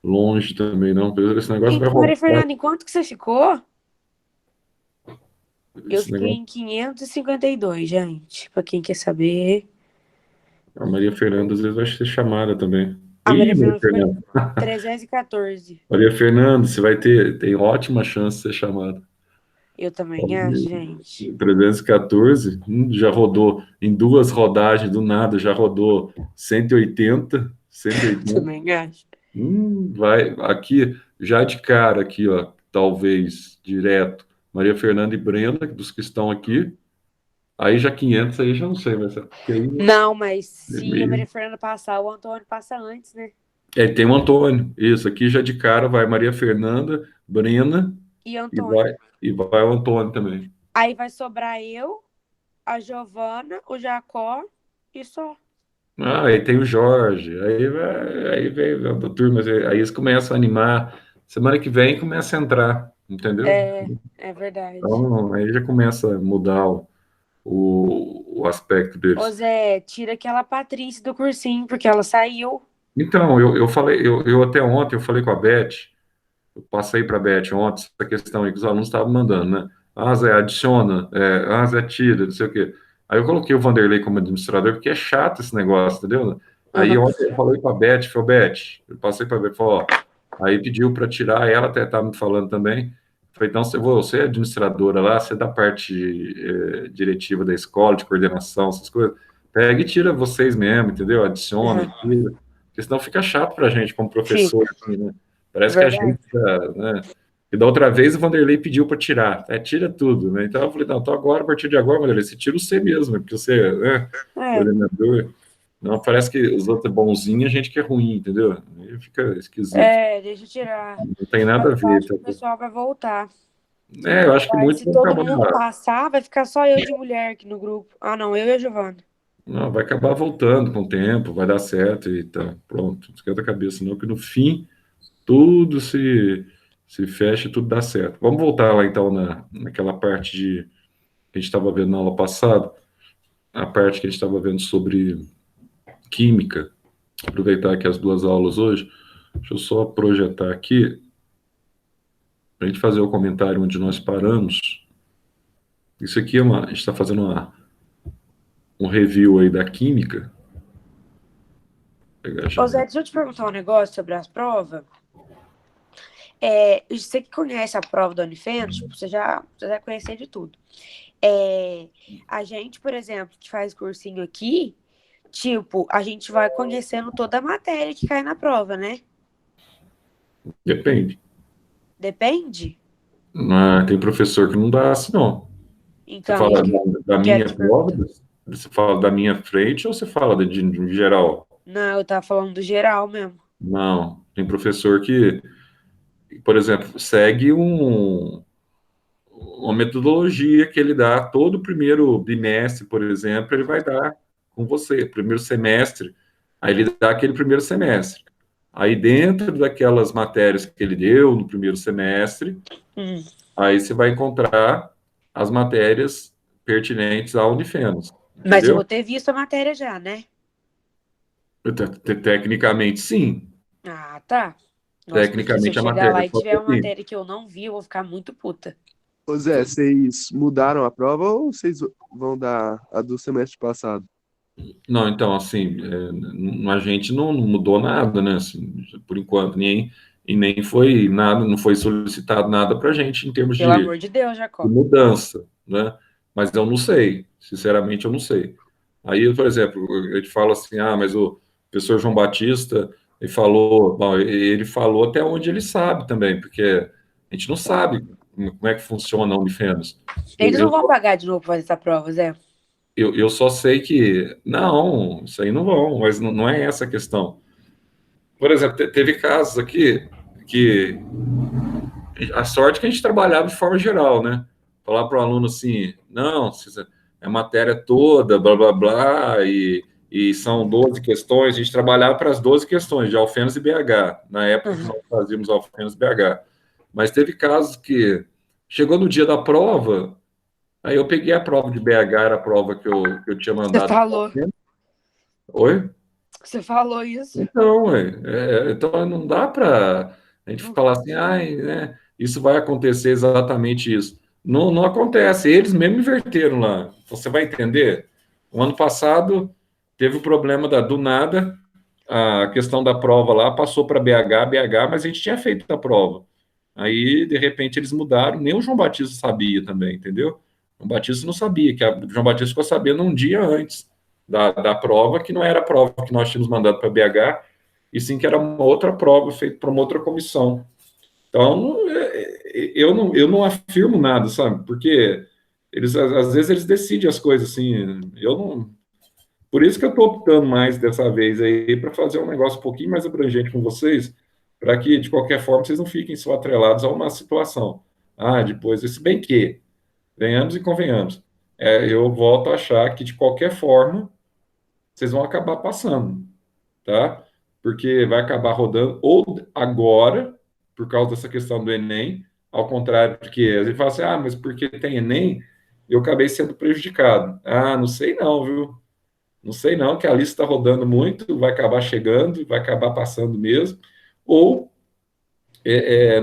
longe também, não. Esse negócio vai Maria voltar. Fernanda, enquanto que você ficou? Eu Esse fiquei negócio. em 552, gente. Pra quem quer saber. A Maria Fernanda às vezes vai ser chamada também. A Ih, Maria Maria Fernanda ficou em Fernanda. 314. Maria Fernanda, você vai tem ótima chance de ser chamada. Eu também acho, gente. 314, já rodou em duas rodagens do nada, já rodou 180, 180. Também acho. Vai aqui, já de cara aqui, ó, talvez direto, Maria Fernanda e Brenda, dos que estão aqui. Aí já 500, aí já não sei, mas porque aí Não, mas é se a meio. Maria Fernanda passar, o Antônio passa antes, né? Tem o Antônio, isso aqui já de cara vai Maria Fernanda, Brena E e Antônio. vai o Antônio também. Aí vai sobrar eu, a Giovana, o Jacó e só. Aí tem o Jorge, aí vem a turma, aí eles começam a animar. Semana que vem começa a entrar, entendeu? É verdade. Então aí já começa a mudar o aspecto Ô deles. Zé, tira aquela Patrícia do cursinho, porque ela saiu. Então, eu falei, eu até ontem eu falei com a Beth, eu passei para a Beth ontem essa questão aí que os alunos estavam mandando, né? Ah, Zé, adiciona, Zé, tira, não sei o quê. Aí eu coloquei o Vanderlei como administrador, porque é chato esse negócio, entendeu? Aí Aham. ontem eu falei para a Beth, eu passei para a Beth, falou, ó, aí pediu para tirar, ela até estava me falando também, falei, então você é administradora lá, você é da parte diretiva da escola, de coordenação, essas coisas, pega e tira vocês mesmo, entendeu? Adiciona, Aham. tira, porque senão fica chato para a gente como professor, Fica. assim, né? Parece que a Verdade. gente, né? E da outra vez o Vanderlei pediu para tirar, tira tudo, né? Então eu falei, não, então agora, a partir de agora, Vanderlei, você tira o C mesmo, porque você é É. coordenador. Não, parece que os outros é bonzinho, a gente que é ruim, entendeu? Aí fica esquisito. Deixa eu tirar. Não tem nada a Mas eu ver. acho que o pessoal vai voltar. Eu acho que Vai, muitos se vão todo mundo acabar. passar, vai ficar só eu de mulher aqui no grupo. Ah, não, eu e a Giovana. Não, vai acabar voltando com o tempo, vai dar certo e tá pronto. Não esquenta a cabeça, não, que no fim tudo se fecha e tudo dá certo. Vamos voltar lá então naquela parte que a gente estava vendo na aula passada, a parte que a gente estava vendo sobre química. Aproveitar aqui as duas aulas hoje. Deixa eu só projetar aqui para a gente fazer o comentário onde nós paramos. Isso aqui a gente está fazendo um review aí da química. Vou pegar já. Ô Zé, deixa eu te perguntar um negócio sobre as provas. Você que conhece a prova da Unifenas, tipo, você já deve conhecer de tudo. A gente, por exemplo, que faz cursinho aqui, tipo, a gente vai conhecendo toda a matéria que cai na prova, né? Depende. Depende? Tem professor que não dá assim, não. Você Então, fala isso que da eu quero minha te prova? perguntar. Você fala da minha frente ou você fala de geral? Não, eu tava falando do geral mesmo. Não. Tem professor que, por exemplo, segue uma metodologia que ele dá todo o primeiro bimestre, por exemplo, ele vai dar com você, primeiro semestre, aí ele dá aquele primeiro semestre. Aí dentro daquelas matérias que ele deu no primeiro semestre, aí você vai encontrar as matérias pertinentes à Unifenas, Mas eu entendeu? vou ter visto a matéria já, né? Tecnicamente, sim. Ah, tá. Nossa, porque se eu Tecnicamente, a chegar matéria lá e só tiver uma tem. matéria que eu não vi, eu vou ficar muito puta. Ô Zé, vocês mudaram a prova ou vocês vão dar a do semestre passado? Não, então, assim, a gente não mudou nada, né? Assim, por enquanto, e nem foi nada, não foi solicitado nada para a gente em termos Pelo de amor de Deus, de Jacó. mudança, né? Mas eu não sei, sinceramente, eu não sei. Aí, por exemplo, eu te falo assim, mas o professor João Batista, ele falou, bom, ele falou até onde ele sabe também, porque a gente não sabe como é que funciona a Unifenas. Eu, Eles não eu, vão pagar de novo pra fazer essa prova, Zé. eu só sei que, não, isso aí não vão, mas não é essa a questão. Por exemplo, teve casos aqui que a sorte é que a gente trabalhava de forma geral, né? Falar para o aluno assim, não, é matéria toda, blá, blá, blá, e são 12 questões, a gente trabalhava para as 12 questões, de Alfenas e BH, na época que nós fazíamos Alfenas e BH. Mas teve casos que chegou no dia da prova, aí eu peguei a prova de BH, era a prova que eu tinha Você mandado. falou. Oi? Você falou isso. Então, então não dá para a gente falar assim, né, isso vai acontecer exatamente isso. Não, não acontece, eles mesmo inverteram lá. Você vai entender? O ano passado teve o problema do nada, a questão da prova lá passou para BH, mas a gente tinha feito a prova. Aí, de repente, eles mudaram, nem o João Batista sabia também, entendeu? O João Batista não sabia, o João Batista ficou sabendo um dia antes da prova, que não era a prova que nós tínhamos mandado para BH, e sim que era uma outra prova feita por uma outra comissão. Então, eu não afirmo nada, sabe? Porque às vezes eles decidem as coisas assim. Eu não. Por isso que eu estou optando mais dessa vez aí para fazer um negócio um pouquinho mais abrangente com vocês, para que de qualquer forma vocês não fiquem só atrelados a uma situação. Depois, se bem que, venhamos e convenhamos, eu volto a achar que de qualquer forma vocês vão acabar passando, tá? Porque vai acabar rodando, ou agora, por causa dessa questão do Enem, ao contrário, porque a gente fala assim, mas porque tem Enem, eu acabei sendo prejudicado. Não sei não, viu? Não sei não, que a lista está rodando muito, vai acabar chegando, vai acabar passando mesmo, ou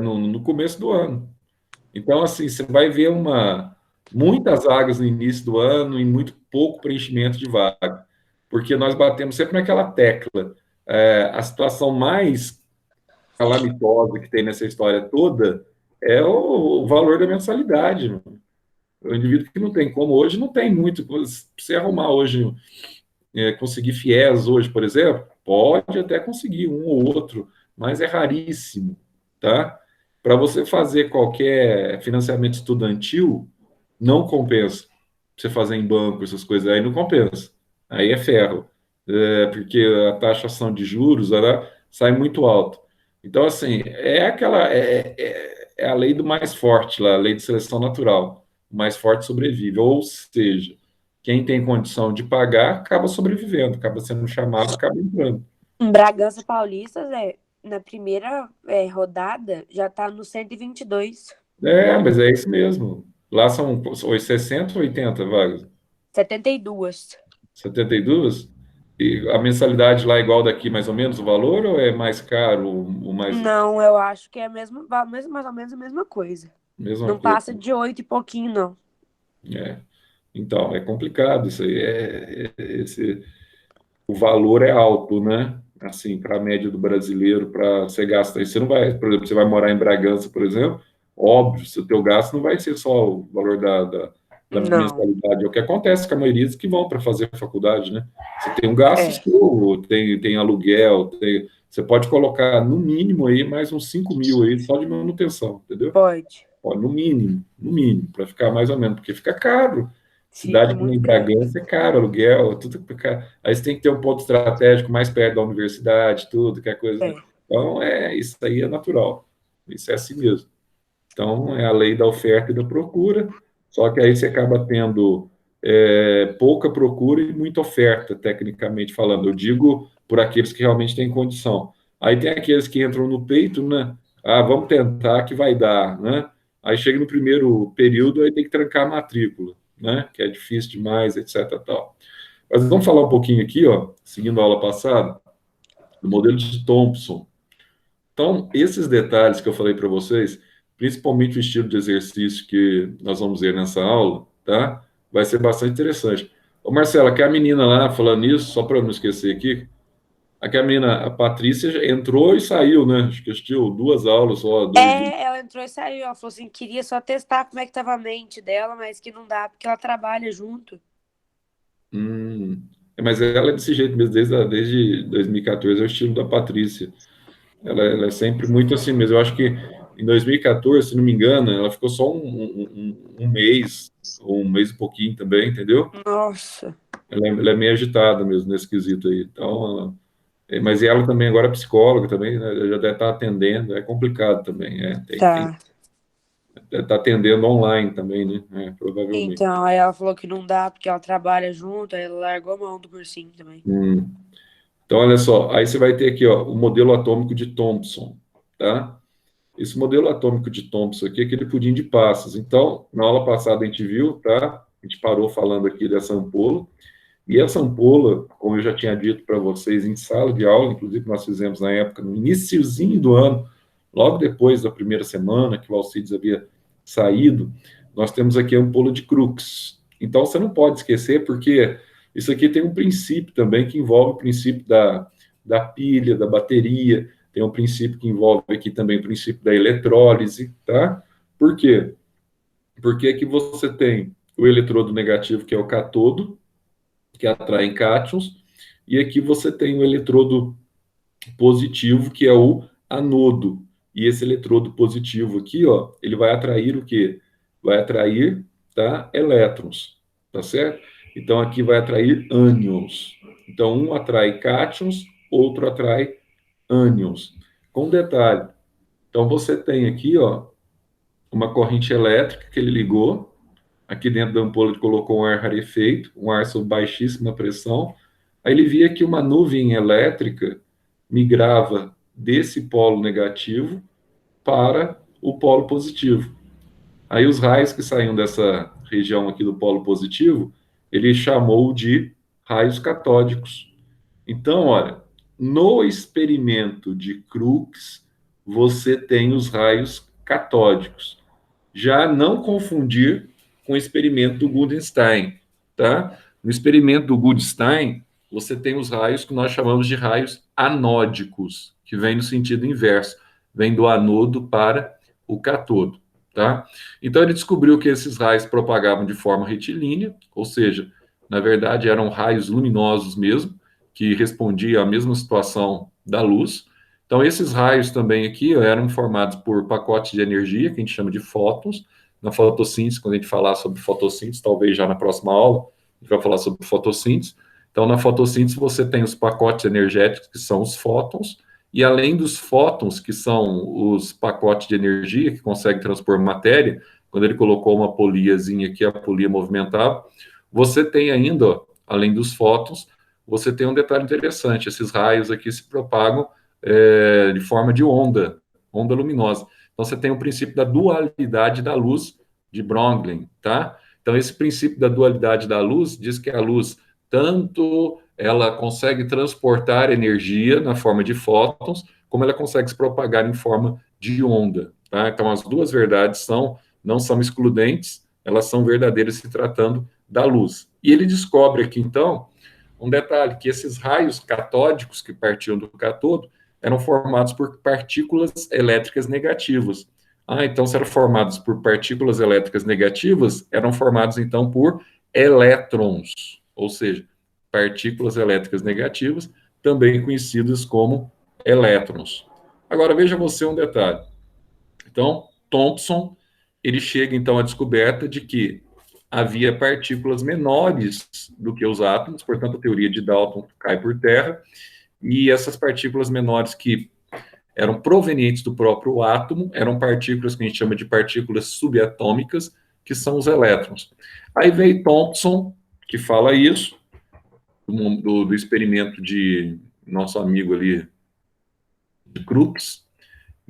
no começo do ano. Então, assim, você vai ver muitas vagas no início do ano e muito pouco preenchimento de vaga, porque nós batemos sempre naquela tecla. A situação mais calamitosa que tem nessa história toda é o valor da mensalidade. O indivíduo que não tem como hoje, não tem muito. Se você arrumar hoje, conseguir fiéis hoje, por exemplo, pode até conseguir um ou outro, mas é raríssimo, tá? Para você fazer qualquer financiamento estudantil, não compensa. Você fazer em banco, essas coisas aí não compensa. Aí é ferro. Porque a taxação de juros ela sai muito alto. Então, assim, é a lei do mais forte, lá, a lei de seleção natural. O mais forte sobrevive. Ou seja, quem tem condição de pagar acaba sobrevivendo, acaba sendo chamado, acaba entrando. Em Bragança Paulista, Zé, na primeira rodada, já tá no 122. Mas é isso mesmo. Lá são 60 ou 80 vagas? 72. 72? E a mensalidade lá é igual daqui, mais ou menos, o valor, ou é mais caro, o mais, Não, eu acho que é mais ou menos a mesma coisa. mesma Não coisa? passa de 8 e pouquinho, não. É. Então, é complicado isso aí. O valor é alto, né? Assim, para a média do brasileiro, para você gastar. Você não vai, por exemplo, você vai morar em Bragança, por exemplo, óbvio, se o teu gasto não vai ser só o valor da Não. mensalidade. É o que acontece com a maioria dos que vão para fazer faculdade, né? Você tem um gasto É, seu, tem aluguel, você pode colocar no mínimo aí mais uns 5 mil aí só de manutenção, entendeu? pode. Ó, no mínimo, para ficar mais ou menos, porque fica caro. Fica Cidade como em muito caro. Bragança é caro, aluguel, tudo caro. Aí você tem que ter um ponto estratégico mais perto da universidade, tudo, que é coisa. É. Então, isso aí é natural. Isso é assim mesmo. Então, é a lei da oferta e da procura, só que aí você acaba tendo pouca procura e muita oferta, tecnicamente falando. Eu digo por aqueles que realmente têm condição. Aí tem aqueles que entram no peito, né? Ah, vamos tentar que vai dar, né? Aí chega no primeiro período, aí tem que trancar a matrícula, né? Que é difícil demais, etc. Tal. Mas vamos falar um pouquinho aqui, ó, seguindo a aula passada, do modelo de Thompson. Então, esses detalhes que eu falei para vocês, principalmente o estilo de exercício que nós vamos ver nessa aula, tá? Vai ser bastante interessante. Ô, Marcela, que a menina lá, falando nisso, só para eu não esquecer aqui, aquela menina, a Patrícia, entrou e saiu, né? Acho que assistiu 2 aulas só, 2 dias. Ela entrou e saiu. Ela falou assim: queria só testar como é que tava a mente dela, mas que não dá, porque ela trabalha junto. Hum. Mas ela é desse jeito mesmo, desde 2014, é o estilo da Patrícia. Ela é sempre muito assim mesmo. Eu acho que em 2014, se não me engano, ela ficou só um mês, ou um mês e pouquinho também, entendeu? Nossa, Ela é meio agitada mesmo nesse quesito aí. Então, mas ela também agora é psicóloga também, né? Já deve estar atendendo, é complicado também. tá. Deve estar atendendo online também, né? Provavelmente. Então, aí ela falou que não dá porque ela trabalha junto, aí ela largou a mão do cursinho também. Então, olha só, aí você vai ter aqui, ó, o modelo atômico de Thomson, tá? Esse modelo atômico de Thomson aqui é aquele pudim de passas. Então, na aula passada a gente viu, tá? A gente parou falando aqui dessa ampola. E essa ampola, como eu já tinha dito para vocês em sala de aula, inclusive nós fizemos na época, no iniciozinho do ano, logo depois da primeira semana que o Alcides havia saído, nós temos aqui a ampola de Crookes. Então, você não pode esquecer, porque isso aqui tem um princípio também que envolve o princípio da pilha, da bateria, tem um princípio que envolve aqui também o princípio da eletrólise, tá? Por quê? Porque aqui você tem o eletrodo negativo, que é o catodo, que atrai cátions, e aqui você tem o eletrodo positivo, que é o anodo. E esse eletrodo positivo aqui, ó, ele vai atrair o quê? Vai atrair, tá, elétrons, tá certo? Então aqui vai atrair ânions. Então um atrai cátions, outro atrai ânions. Com detalhe, então você tem aqui, ó, uma corrente elétrica que ele ligou. Aqui dentro da ampola ele colocou um ar rarefeito, um ar sob baixíssima pressão. Aí ele via que uma nuvem elétrica migrava desse polo negativo para o polo positivo. Aí os raios que saíam dessa região aqui do polo positivo, ele chamou de raios catódicos. Então, olha, no experimento de Crookes, você tem os raios catódicos. Já não confundir com o experimento do Gudenstein, tá? No experimento do Gudenstein, você tem os raios que nós chamamos de raios anódicos, que vem no sentido inverso, vem do anodo para o catodo, tá? Então ele descobriu que esses raios propagavam de forma retilínea, ou seja, na verdade eram raios luminosos mesmo, que respondiam à mesma situação da luz. Então esses raios também aqui eram formados por pacotes de energia, que a gente chama de fótons. Na fotossíntese, quando a gente falar sobre fotossíntese, talvez já na próxima aula, a gente vai falar sobre fotossíntese. Então, na fotossíntese, você tem os pacotes energéticos, que são os fótons, e além dos fótons, que são os pacotes de energia que conseguem transpor matéria, quando ele colocou uma poliazinha aqui, a polia movimentável, você tem ainda, ó, além dos fótons, você tem um detalhe interessante, esses raios aqui se propagam de forma de onda luminosa. Então, você tem o princípio da dualidade da luz de Broglie, tá? Então, esse princípio da dualidade da luz diz que a luz, tanto ela consegue transportar energia na forma de fótons, como ela consegue se propagar em forma de onda, tá? Então, as duas verdades não são excludentes, elas são verdadeiras se tratando da luz. E ele descobre aqui, então, um detalhe, que esses raios catódicos que partiam do catodo eram formados por partículas elétricas negativas. Então, se eram formados por partículas elétricas negativas, eram formados, então, por elétrons, ou seja, partículas elétricas negativas, também conhecidas como elétrons. Agora, veja você um detalhe. Então, Thomson, ele chega, então, à descoberta de que havia partículas menores do que os átomos, portanto, a teoria de Dalton cai por terra, e essas partículas menores que eram provenientes do próprio átomo, eram partículas que a gente chama de partículas subatômicas, que são os elétrons. Aí veio Thomson, que fala isso, do experimento de nosso amigo ali, de Crookes,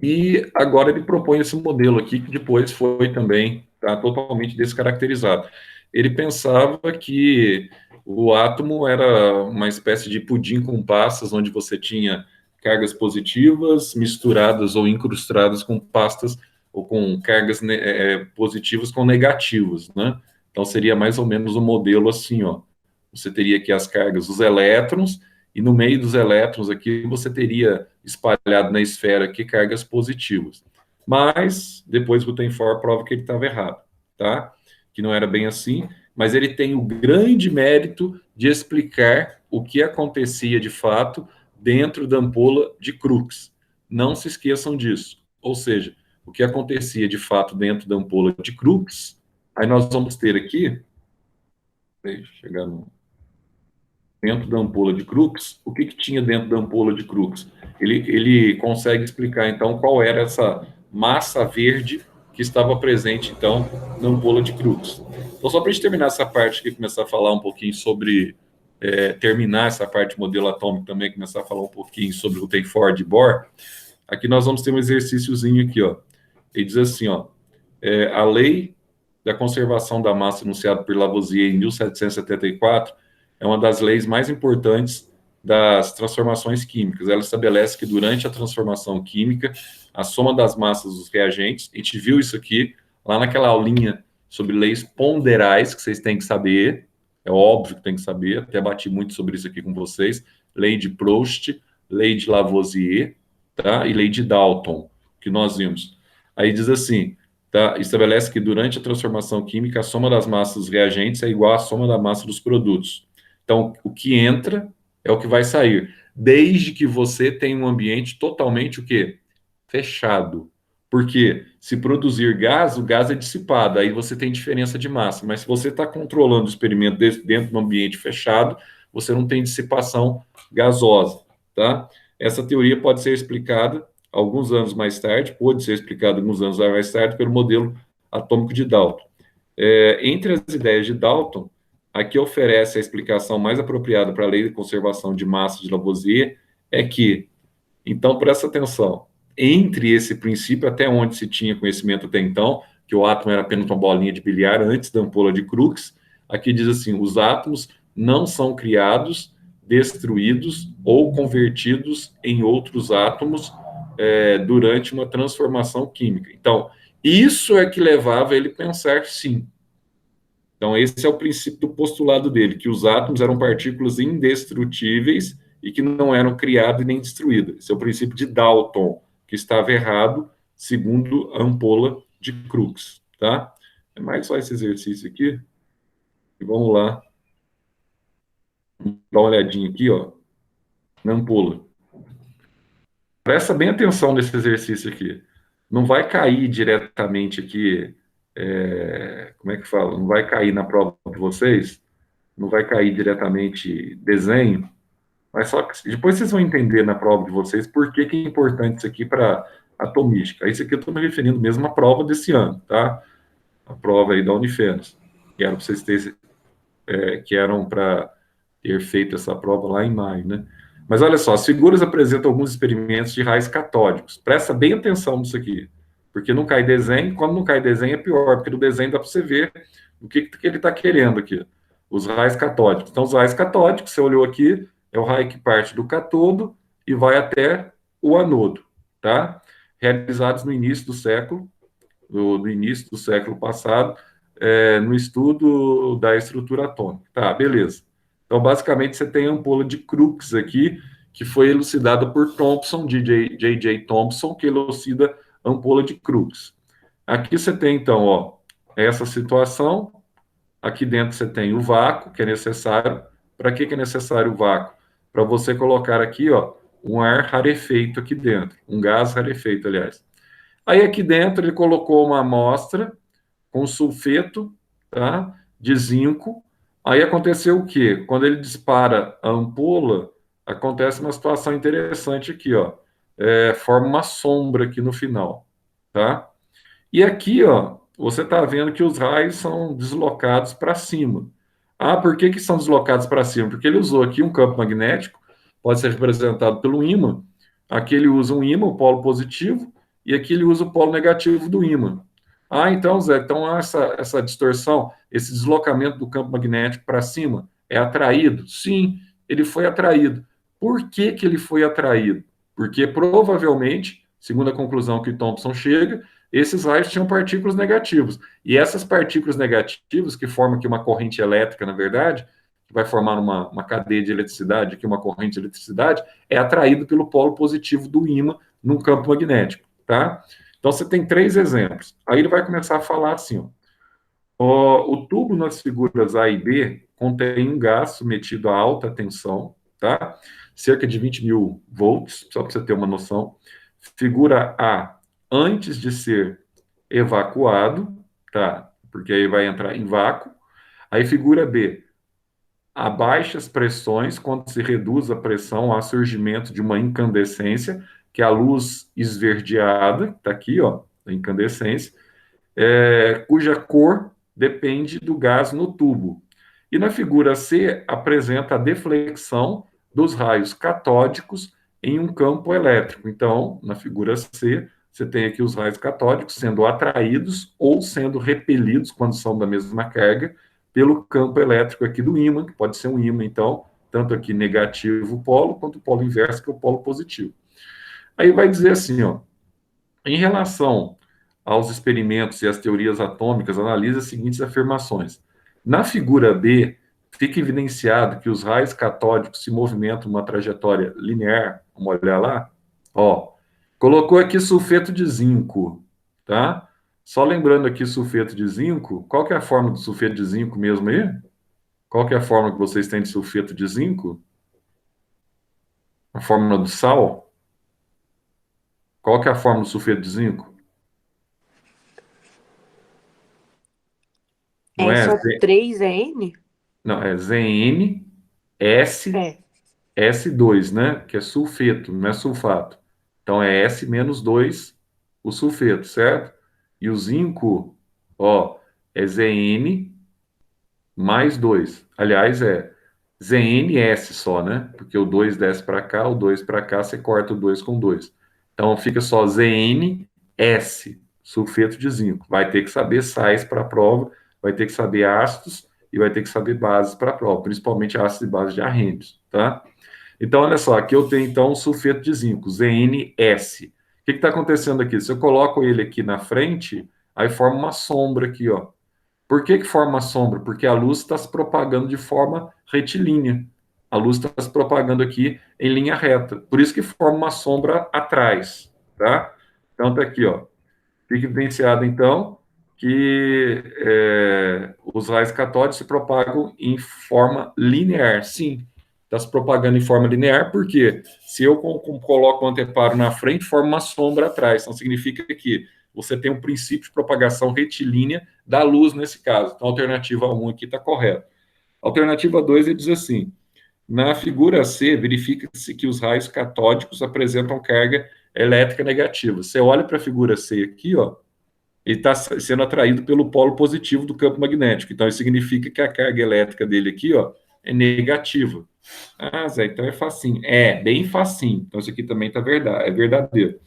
e agora ele propõe esse modelo aqui, que depois foi também totalmente descaracterizado. Ele pensava que o átomo era uma espécie de pudim com passas, onde você tinha cargas positivas misturadas ou incrustadas com pastas ou com cargas positivas com negativas, né? Então seria mais ou menos um modelo assim, ó. Você teria aqui as cargas, os elétrons, e no meio dos elétrons aqui você teria espalhado na esfera aqui cargas positivas. Mas depois Rutherford prova que ele estava errado, tá? Que não era bem assim, mas ele tem o grande mérito de explicar o que acontecia de fato dentro da ampola de Crookes. Não se esqueçam disso. Ou seja, o que acontecia de fato dentro da ampola de Crookes, aí nós vamos ter aqui, deixa eu chegar dentro da ampola de Crookes, o que tinha dentro da ampola de Crookes? Ele consegue explicar, então, qual era essa massa verde que estava presente, então, na ampola de Crookes. Então, só para a gente terminar essa parte aqui, começar a falar um pouquinho sobre, terminar essa parte de modelo atômico também, começar a falar um pouquinho sobre Rutherford e Bohr, aqui nós vamos ter um exercíciozinho aqui, ó. Ele diz assim, ó, a lei da conservação da massa enunciada por Lavoisier em 1774 é uma das leis mais importantes das transformações químicas. Ela estabelece que durante a transformação química, a soma das massas dos reagentes, a gente viu isso aqui lá naquela aulinha sobre leis ponderais, que vocês têm que saber, é óbvio que tem que saber, até bati muito sobre isso aqui com vocês, lei de Proust, lei de Lavoisier, tá? E lei de Dalton, que nós vimos. Aí diz assim, tá? Estabelece que durante a transformação química, a soma das massas dos reagentes é igual à soma da massa dos produtos. Então, o que entra é o que vai sair, desde que você tenha um ambiente totalmente o quê? Fechado. Porque se produzir gás, o gás é dissipado, aí você tem diferença de massa. Mas se você está controlando o experimento dentro de um ambiente fechado, você não tem dissipação gasosa, tá? Essa teoria pode ser explicada alguns anos mais tarde, pode ser explicada alguns anos mais tarde pelo modelo atômico de Dalton. Entre as ideias de Dalton, a que oferece a explicação mais apropriada para a lei de conservação de massa de Lavoisier é que, então, presta atenção, entre esse princípio, até onde se tinha conhecimento até então, que o átomo era apenas uma bolinha de bilhar antes da ampola de Crookes, aqui diz assim, os átomos não são criados, destruídos ou convertidos em outros átomos durante uma transformação química. Então, isso é que levava ele a pensar que sim. Então, esse é o princípio do postulado dele, que os átomos eram partículas indestrutíveis e que não eram criadas e nem destruídas. Esse é o princípio de Dalton, que estava errado, segundo a ampola de Crookes, tá? É mais só esse exercício aqui. E vamos lá. Dá uma olhadinha aqui, ó, na ampola. Presta bem atenção nesse exercício aqui. Não vai cair diretamente aqui, como é que fala? Não vai cair na prova de vocês, não vai cair diretamente desenho, mas só que depois vocês vão entender na prova de vocês por que é importante isso aqui para atomística. Isso aqui eu estou me referindo mesmo à prova desse ano, tá? A prova aí da Unifenas, que era para vocês terem, que eram para ter feito essa prova lá em maio, né? Mas olha só, as figuras apresentam alguns experimentos de raios catódicos. Presta bem atenção nisso aqui, porque não cai desenho. Quando não cai desenho é pior, porque no desenho dá para você ver o que ele está querendo aqui. Os raios catódicos. Então, os raios catódicos, você olhou aqui, é o raio que parte do cátodo e vai até o anodo, tá? Realizados no início do século, no início do século passado, no estudo da estrutura atômica. Tá, beleza. Então, basicamente, você tem a ampola de Crookes aqui, que foi elucidada por Thomson, J.J. Thomson, que elucida a ampola de Crookes. Aqui você tem, então, ó, essa situação. Aqui dentro você tem o vácuo, que é necessário. Para que é necessário o vácuo? Para você colocar aqui, ó, um ar rarefeito aqui dentro, um gás rarefeito, aliás. Aí aqui dentro ele colocou uma amostra com sulfeto, tá, de zinco. Aí aconteceu o quê? Quando ele dispara a ampola, acontece uma situação interessante aqui, ó. Forma uma sombra aqui no final, tá? E aqui, ó, você está vendo que os raios são deslocados para cima. Ah, por que são deslocados para cima? Porque ele usou aqui um campo magnético, pode ser representado pelo ímã. Aqui ele usa um ímã, o polo positivo, e aqui ele usa o polo negativo do ímã. Ah, então, Zé, então essa distorção, esse deslocamento do campo magnético para cima é atraído? Sim, ele foi atraído. Por que ele foi atraído? Porque provavelmente, segundo a conclusão que Thomson chega, esses raios tinham partículas negativas. E essas partículas negativas, que formam aqui uma corrente elétrica, na verdade, que vai formar uma cadeia de eletricidade, aqui uma corrente de eletricidade, é atraído pelo polo positivo do ímã num campo magnético, tá? Então, você tem 3 exemplos. Aí ele vai começar a falar assim, ó, o tubo nas figuras A e B contém um gás submetido a alta tensão, tá? Cerca de 20.000 volts, só para você ter uma noção. Figura A, antes de ser evacuado, tá? Porque aí vai entrar em vácuo. Aí figura B, a baixas pressões, quando se reduz a pressão, há surgimento de uma incandescência, que é a luz esverdeada, está aqui, ó, a incandescência, cuja cor depende do gás no tubo. E na figura C, apresenta a deflexão dos raios catódicos em um campo elétrico. Então, na figura C, você tem aqui os raios catódicos sendo atraídos ou sendo repelidos, quando são da mesma carga, pelo campo elétrico aqui do ímã, que pode ser um ímã, então, tanto aqui negativo o polo, quanto o polo inverso, que é o polo positivo. Aí vai dizer assim, ó, em relação aos experimentos e às teorias atômicas, analisa as seguintes afirmações. Na figura B, fica evidenciado que os raios catódicos se movimentam numa trajetória linear. Vamos olhar lá? Ó, colocou aqui sulfeto de zinco, tá? Só lembrando aqui sulfeto de zinco, qual que é a fórmula do sulfeto de zinco mesmo aí? Qual que é a fórmula que vocês têm de sulfeto de zinco? A fórmula do sal? Qual que é a fórmula do sulfeto de zinco? Não é? Só 3N? Não, é ZnS S2, né? Que é sulfeto, não é sulfato. Então é S menos 2 o sulfeto, certo? E o zinco, ó, é Zn mais 2. Aliás, é ZnS só, né? Porque o 2 desce para cá, o 2 para cá, você corta o 2 com 2. Então fica só ZnS, sulfeto de zinco. Vai ter que saber sais para a prova, vai ter que saber ácidos e vai ter que saber bases para a prova, principalmente ácidos e bases de Arrhenius, tá? Então, olha só, aqui eu tenho, então, o sulfeto de zinco, ZnS. que está acontecendo aqui? Se eu coloco ele aqui na frente, aí forma uma sombra aqui, ó. Por que forma uma sombra? Porque a luz está se propagando de forma retilínea. A luz está se propagando aqui em linha reta. Por isso que forma uma sombra atrás, tá? Então, tá aqui, ó. Fica evidenciado, então, que os raios catódicos se propagam em forma linear. Sim, está se propagando em forma linear, porque se eu coloco um anteparo na frente, forma uma sombra atrás. Então, significa que você tem um princípio de propagação retilínea da luz nesse caso. Então, a alternativa 1 aqui está correta. A alternativa 2, ele diz assim: na figura C, verifica-se que os raios catódicos apresentam carga elétrica negativa. Você olha para a figura C aqui, ó, ele está sendo atraído pelo polo positivo do campo magnético. Então, isso significa que a carga elétrica dele aqui, ó, é negativa. Ah, Zé, então é facinho. É, bem facinho. Então, isso aqui também é verdadeiro.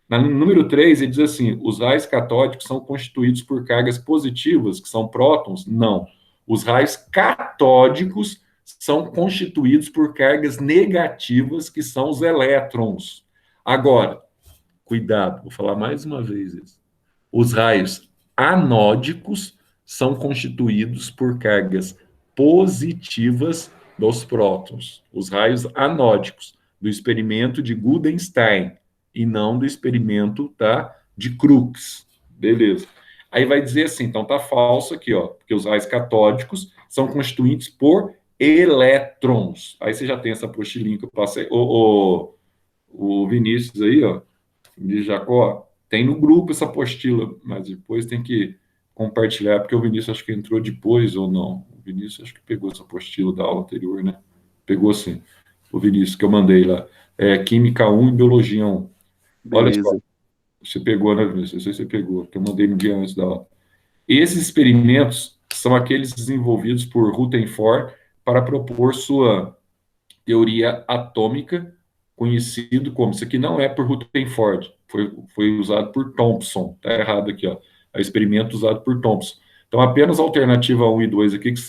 No número 3, ele diz assim: os raios catódicos são constituídos por cargas positivas, que são prótons? Não. Os raios catódicos são constituídos por cargas negativas, que são os elétrons. Agora, cuidado, vou falar mais uma vez isso. Os raios anódicos são constituídos por cargas positivas dos prótons. Os raios anódicos do experimento de Gudenstein e não do experimento, tá, de Crookes. Beleza. Aí vai dizer assim, então tá falso aqui, ó, porque os raios catódicos são constituídos por elétrons. Aí você já tem essa apostilinha que eu passei. O Vinícius aí, ó, de Jacó, tem no grupo essa apostila, mas depois tem que compartilhar, porque o Vinícius acho que entrou depois ou não. O Vinícius acho que pegou essa apostila da aula anterior, né? Pegou sim. O Vinícius, que eu mandei lá. Química 1 e Biologia 1. Olha só, Beleza. você pegou, né, Vinícius? Não sei se você pegou, que eu mandei no dia antes da aula. Esses experimentos são aqueles desenvolvidos por Rutherford para propor sua teoria atômica, conhecido como, isso aqui não é por Rutherford, foi usado por Thomson, tá errado aqui, ó, é experimento usado por Thomson. Então, apenas a alternativa 1 e 2 aqui, que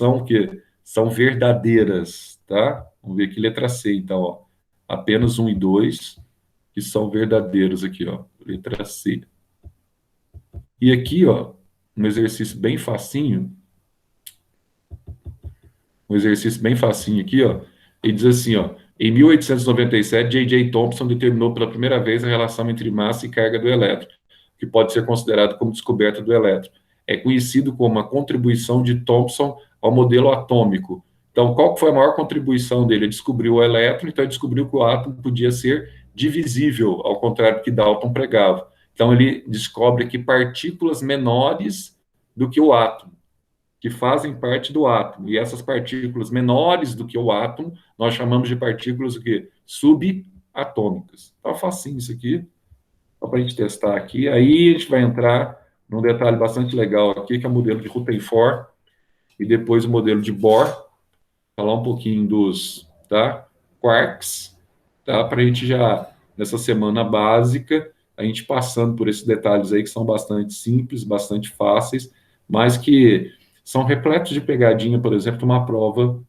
são verdadeiras, tá? Vamos ver aqui, letra C, então, ó, apenas 1 e 2, que são verdadeiros aqui, ó, letra C. E aqui, ó, um exercício bem facinho, aqui, ó, ele diz assim, ó: em 1897, J.J. Thomson determinou pela primeira vez a relação entre massa e carga do elétron, que pode ser considerado como descoberta do elétron. É conhecido como a contribuição de Thomson ao modelo atômico. Então, qual foi a maior contribuição dele? Ele descobriu o elétron, então ele descobriu que o átomo podia ser divisível, ao contrário do que Dalton pregava. Então, ele descobre que partículas menores do que o átomo, que fazem parte do átomo. E essas partículas menores do que o átomo, nós chamamos de partículas o quê? Subatômicas. Tá facinho isso aqui, só para a gente testar aqui. Aí a gente vai entrar num detalhe bastante legal aqui, que é o modelo de Rutherford, e depois o modelo de Bohr, falar um pouquinho dos, tá, quarks, tá, para a gente já, nessa semana básica, a gente passando por esses detalhes aí que são bastante simples, bastante fáceis, mas que são repletos de pegadinha, por exemplo, uma prova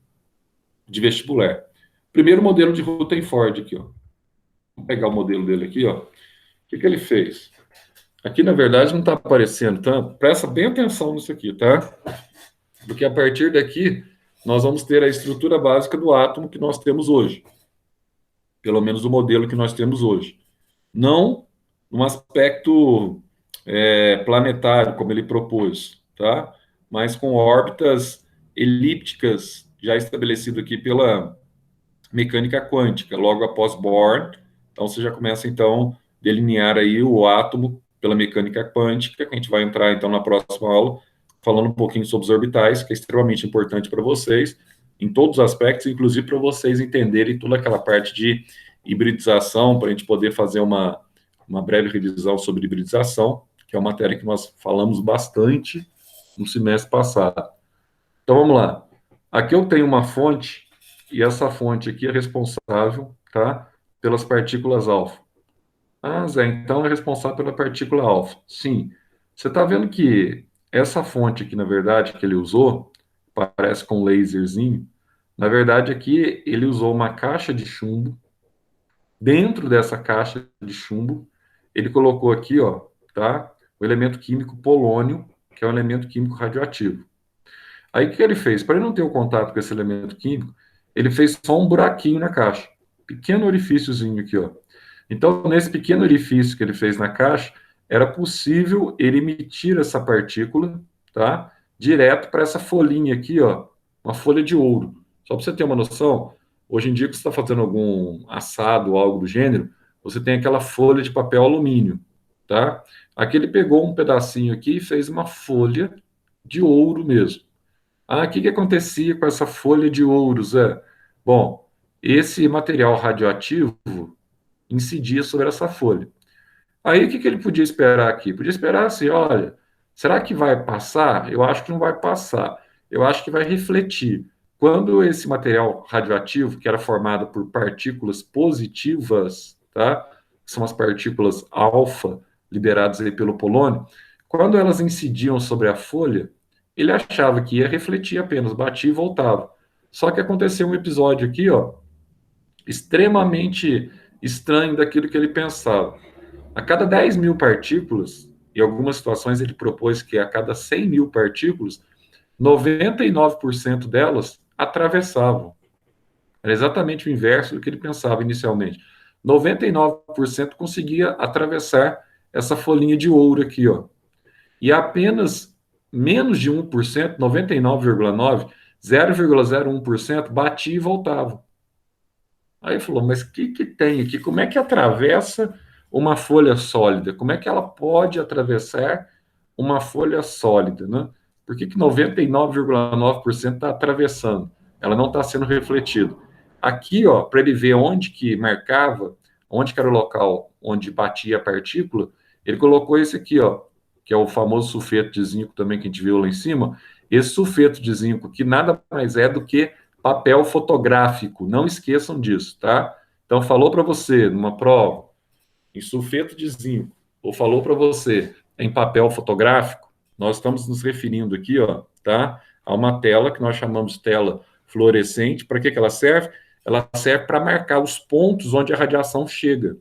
de vestibular. Primeiro modelo de Rutherford aqui, ó. Vamos pegar o modelo dele aqui, ó. O que ele fez? Aqui, na verdade, não está aparecendo, tá? Presta bem atenção nisso aqui, tá? Porque a partir daqui, nós vamos ter a estrutura básica do átomo que nós temos hoje. Pelo menos o modelo que nós temos hoje. Não num aspecto planetário, como ele propôs, tá? Mas com órbitas elípticas já estabelecido aqui pela mecânica quântica, logo após Bohr. Então, você já começa, então, a delinear aí o átomo pela mecânica quântica, que a gente vai entrar, então, na próxima aula, falando um pouquinho sobre os orbitais, que é extremamente importante para vocês, em todos os aspectos, inclusive para vocês entenderem toda aquela parte de hibridização, para a gente poder fazer uma breve revisão sobre hibridização, que é uma matéria que nós falamos bastante no semestre passado. Então, vamos lá. Aqui eu tenho uma fonte, e essa fonte aqui é responsável, tá, pelas partículas alfa. Ah, Zé, então é responsável pela partícula alfa. Sim. Você está vendo que essa fonte aqui, na verdade, que ele usou, parece com um laserzinho, na verdade aqui ele usou uma caixa de chumbo. Dentro dessa caixa de chumbo, ele colocou aqui, ó, tá? O elemento químico polônio, que é um elemento químico radioativo. Aí o que ele fez? Para ele não ter o contato com esse elemento químico, ele fez só um buraquinho na caixa. Pequeno orifíciozinho aqui, ó. Então, nesse pequeno orifício que ele fez na caixa, era possível ele emitir essa partícula, tá? Direto para essa folhinha aqui, ó. Uma folha de ouro. Só para você ter uma noção, hoje em dia que você está fazendo algum assado ou algo do gênero, você tem aquela folha de papel alumínio, tá? Aqui ele pegou um pedacinho aqui e fez uma folha de ouro mesmo. Ah, o que que acontecia com essa folha de ouro, Zé? Bom, esse material radioativo incidia sobre essa folha. Aí o que que ele podia esperar aqui? Podia esperar assim, olha, será que vai passar? Eu acho que não vai passar. Eu acho que vai refletir. Quando esse material radioativo, que era formado por partículas positivas, tá? Que são as partículas alfa liberadas aí pelo polônio, quando elas incidiam sobre a folha, ele achava que ia refletir apenas, batia e voltava. Só que aconteceu um episódio aqui, ó, extremamente estranho daquilo que ele pensava. A cada 10 mil partículas, em algumas situações ele propôs que a cada 100 mil partículas, 99% delas atravessavam. Era exatamente o inverso do que ele pensava inicialmente. 99% conseguia atravessar essa folhinha de ouro aqui, ó. E apenas menos de 1%, 99,9%, 0,01% batia e voltava. Aí ele falou, mas o que tem aqui? Como é que atravessa uma folha sólida? Como é que ela pode atravessar uma folha sólida, né? Por que 99,9% está atravessando? Ela não está sendo refletida. Aqui, ó, para ele ver onde que marcava, onde que era o local onde batia a partícula, ele colocou esse aqui, ó, que é o famoso sulfeto de zinco também que a gente viu lá em cima. Esse sulfeto de zinco que nada mais é do que papel fotográfico, não esqueçam disso, tá? Então, falou para você numa prova, em sulfeto de zinco, ou falou para você em papel fotográfico, nós estamos nos referindo aqui, ó, tá? A uma tela que nós chamamos de tela fluorescente. Para que ela serve? Ela serve para marcar os pontos onde a radiação chega.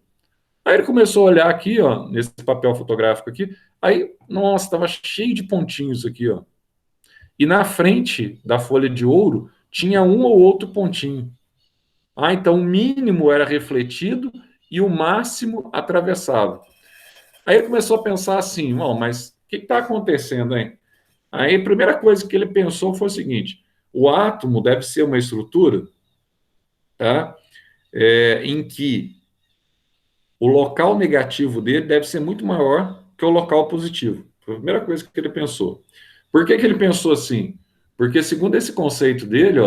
Aí ele começou a olhar aqui, ó, nesse papel fotográfico aqui, aí, nossa, estava cheio de pontinhos aqui, ó. E na frente da folha de ouro tinha um ou outro pontinho. Ah, então o mínimo era refletido e o máximo atravessava. Aí ele começou a pensar assim, mas o que está acontecendo, hein? Aí a primeira coisa que ele pensou foi o seguinte, o átomo deve ser uma estrutura, tá? Em que o local negativo dele deve ser muito maior que o local positivo. Foi a primeira coisa que ele pensou. Por que ele pensou assim? Porque segundo esse conceito dele,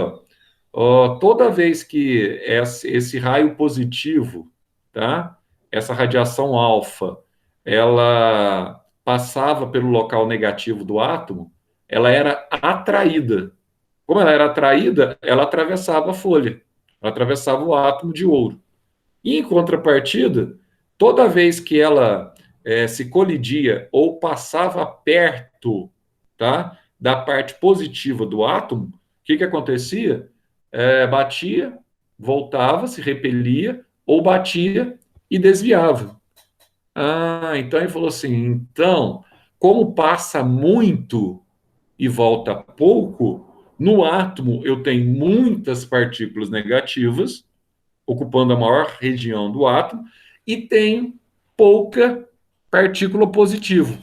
toda vez que esse raio positivo, tá? Essa radiação alfa, ela passava pelo local negativo do átomo, ela era atraída. Como ela era atraída, ela atravessava a folha, ela atravessava o átomo de ouro. E, em contrapartida, toda vez que ela se colidia ou passava perto, tá, da parte positiva do átomo, o que acontecia? Batia, voltava, se repelia, ou batia e desviava. Ah, então ele falou assim, então, como passa muito e volta pouco, no átomo eu tenho muitas partículas negativas, ocupando a maior região do átomo, e tenho pouca partícula positiva.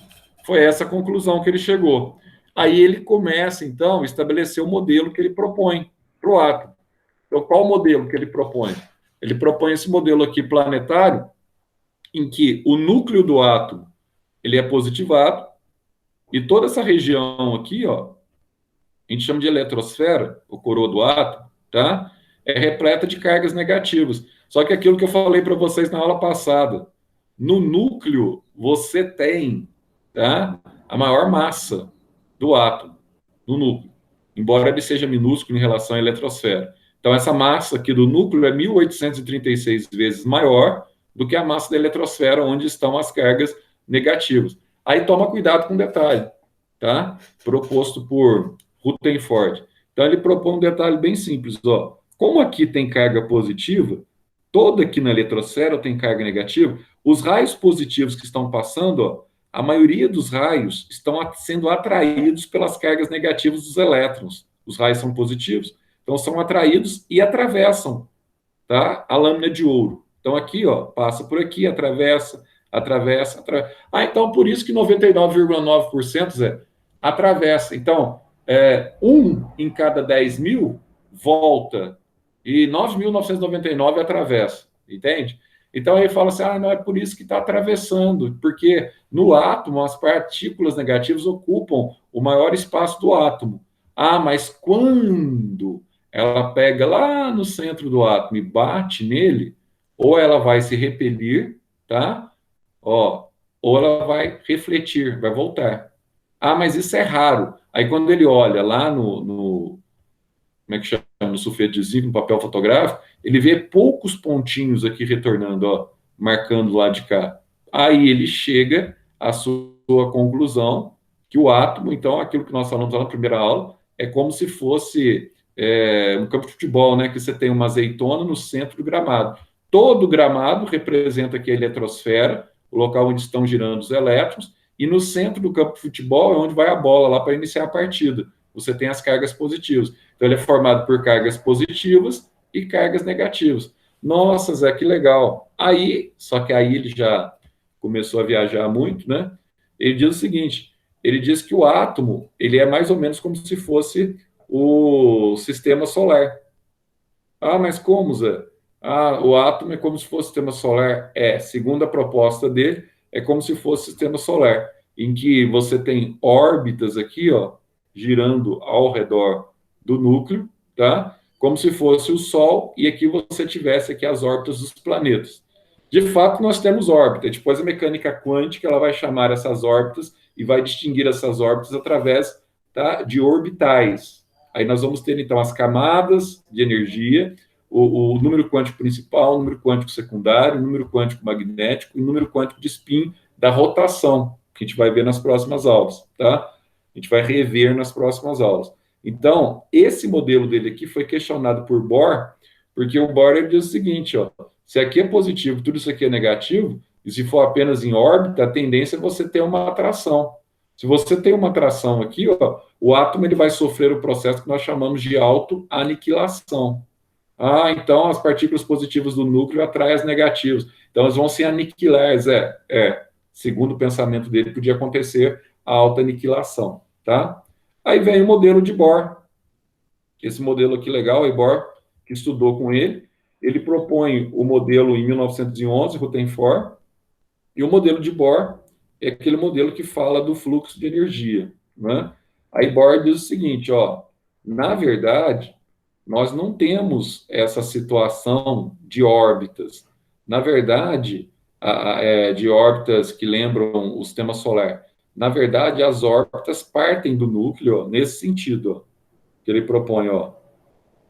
Foi essa a conclusão que ele chegou. Aí ele começa, então, a estabelecer o modelo que ele propõe para o átomo. Então, qual o modelo que ele propõe? Ele propõe esse modelo aqui planetário, em que o núcleo do átomo ele é positivado, e toda essa região aqui, ó, a gente chama de eletrosfera, o coroa do átomo, tá? É repleta de cargas negativas. Só que aquilo que eu falei para vocês na aula passada, no núcleo você tem, tá? A maior massa do átomo, no núcleo, embora ele seja minúsculo em relação à eletrosfera. Então, essa massa aqui do núcleo é 1836 vezes maior do que a massa da eletrosfera, onde estão as cargas negativas. Aí toma cuidado com o detalhe, tá? Proposto por Rutherford. Então, ele propõe um detalhe bem simples, ó. Como aqui tem carga positiva, toda aqui na eletrosfera tem carga negativa. Os raios positivos que estão passando, ó, a maioria dos raios estão sendo atraídos pelas cargas negativas dos elétrons. Os raios são positivos, então são atraídos e atravessam, tá, a lâmina de ouro. Então aqui, ó, passa por aqui, atravessa. Então por isso que 99,9%, Zé, atravessa. Então, 1 em cada 10 mil volta e 9.999 atravessa, entende? Então aí fala assim, não é por isso que está atravessando, porque no átomo as partículas negativas ocupam o maior espaço do átomo. Mas quando ela pega lá no centro do átomo e bate nele, ou ela vai se repelir, tá? Ó, ou ela vai refletir, vai voltar. Mas isso é raro. Aí quando ele olha lá como é que chama, no sulfeto de zinco, no papel fotográfico, ele vê poucos pontinhos aqui retornando, ó, marcando lá de cá. Aí ele chega à sua conclusão que o átomo, então, aquilo que nós falamos lá na primeira aula, é como se fosse um campo de futebol, né? Que você tem uma azeitona no centro do gramado. Todo gramado representa aqui a eletrosfera, o local onde estão girando os elétrons, e no centro do campo de futebol é onde vai a bola lá para iniciar a partida. Você tem as cargas positivas. Então, ele é formado por cargas positivas e cargas negativas. Nossa, Zé, que legal. Só que aí ele já começou a viajar muito, né? Ele diz o seguinte, ele diz que o átomo, ele é mais ou menos como se fosse o sistema solar. Mas como, Zé? O átomo é como se fosse o sistema solar. Segundo a proposta dele, é como se fosse o sistema solar, em que você tem órbitas aqui, ó, girando ao redor do núcleo, tá? Como se fosse o Sol, e aqui você tivesse aqui as órbitas dos planetas. De fato, nós temos órbita. Depois a mecânica quântica ela vai chamar essas órbitas e vai distinguir essas órbitas através, tá, de orbitais. Aí nós vamos ter, então, as camadas de energia, o número quântico principal, o número quântico secundário, o número quântico magnético e o número quântico de spin da rotação, que a gente vai ver nas próximas aulas, tá? A gente vai rever nas próximas aulas. Então, esse modelo dele aqui foi questionado por Bohr, porque o Bohr ele diz o seguinte, ó, se aqui é positivo, tudo isso aqui é negativo, e se for apenas em órbita, a tendência é você ter uma atração. Se você tem uma atração aqui, ó, o átomo ele vai sofrer o processo que nós chamamos de autoaniquilação. Então as partículas positivas do núcleo atraem as negativas. Então elas vão se aniquilar. Segundo o pensamento dele, podia acontecer a autoaniquilação, tá? Aí vem o modelo de Bohr. Esse modelo aqui legal, o Bohr, que estudou com ele propõe o modelo em 1911, Rutherford, e o modelo de Bohr é aquele modelo que fala do fluxo de energia, né? Aí Bohr diz o seguinte, ó, na verdade, nós não temos essa situação de órbitas. Na verdade, de órbitas que lembram o sistema solar. Na verdade, as órbitas partem do núcleo, ó, nesse sentido, ó, que ele propõe, ó.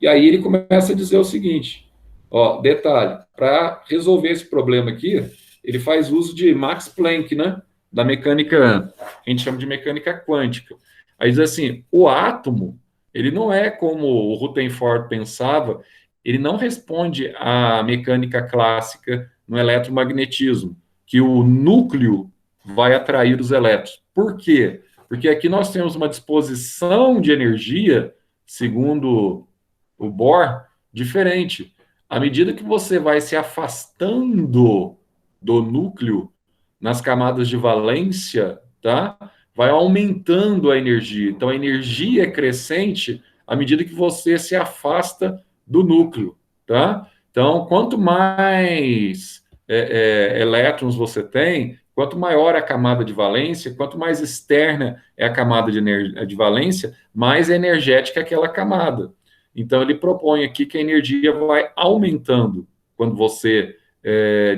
E aí ele começa a dizer o seguinte, ó, detalhe, para resolver esse problema aqui, ele faz uso de Max Planck, né? Da mecânica, a gente chama de mecânica quântica. Aí diz assim, o átomo, ele não é como o Rutherford pensava, ele não responde à mecânica clássica no eletromagnetismo, que o núcleo vai atrair os elétrons. Por quê? Porque aqui nós temos uma disposição de energia, segundo o Bohr, diferente. À medida que você vai se afastando do núcleo nas camadas de valência, tá? Vai aumentando a energia. Então, a energia é crescente à medida que você se afasta do núcleo, tá? Então, quanto mais elétrons você tem, quanto maior a camada de valência, quanto mais externa é a camada de valência, mais energética é aquela camada. Então, ele propõe aqui que a energia vai aumentando quando você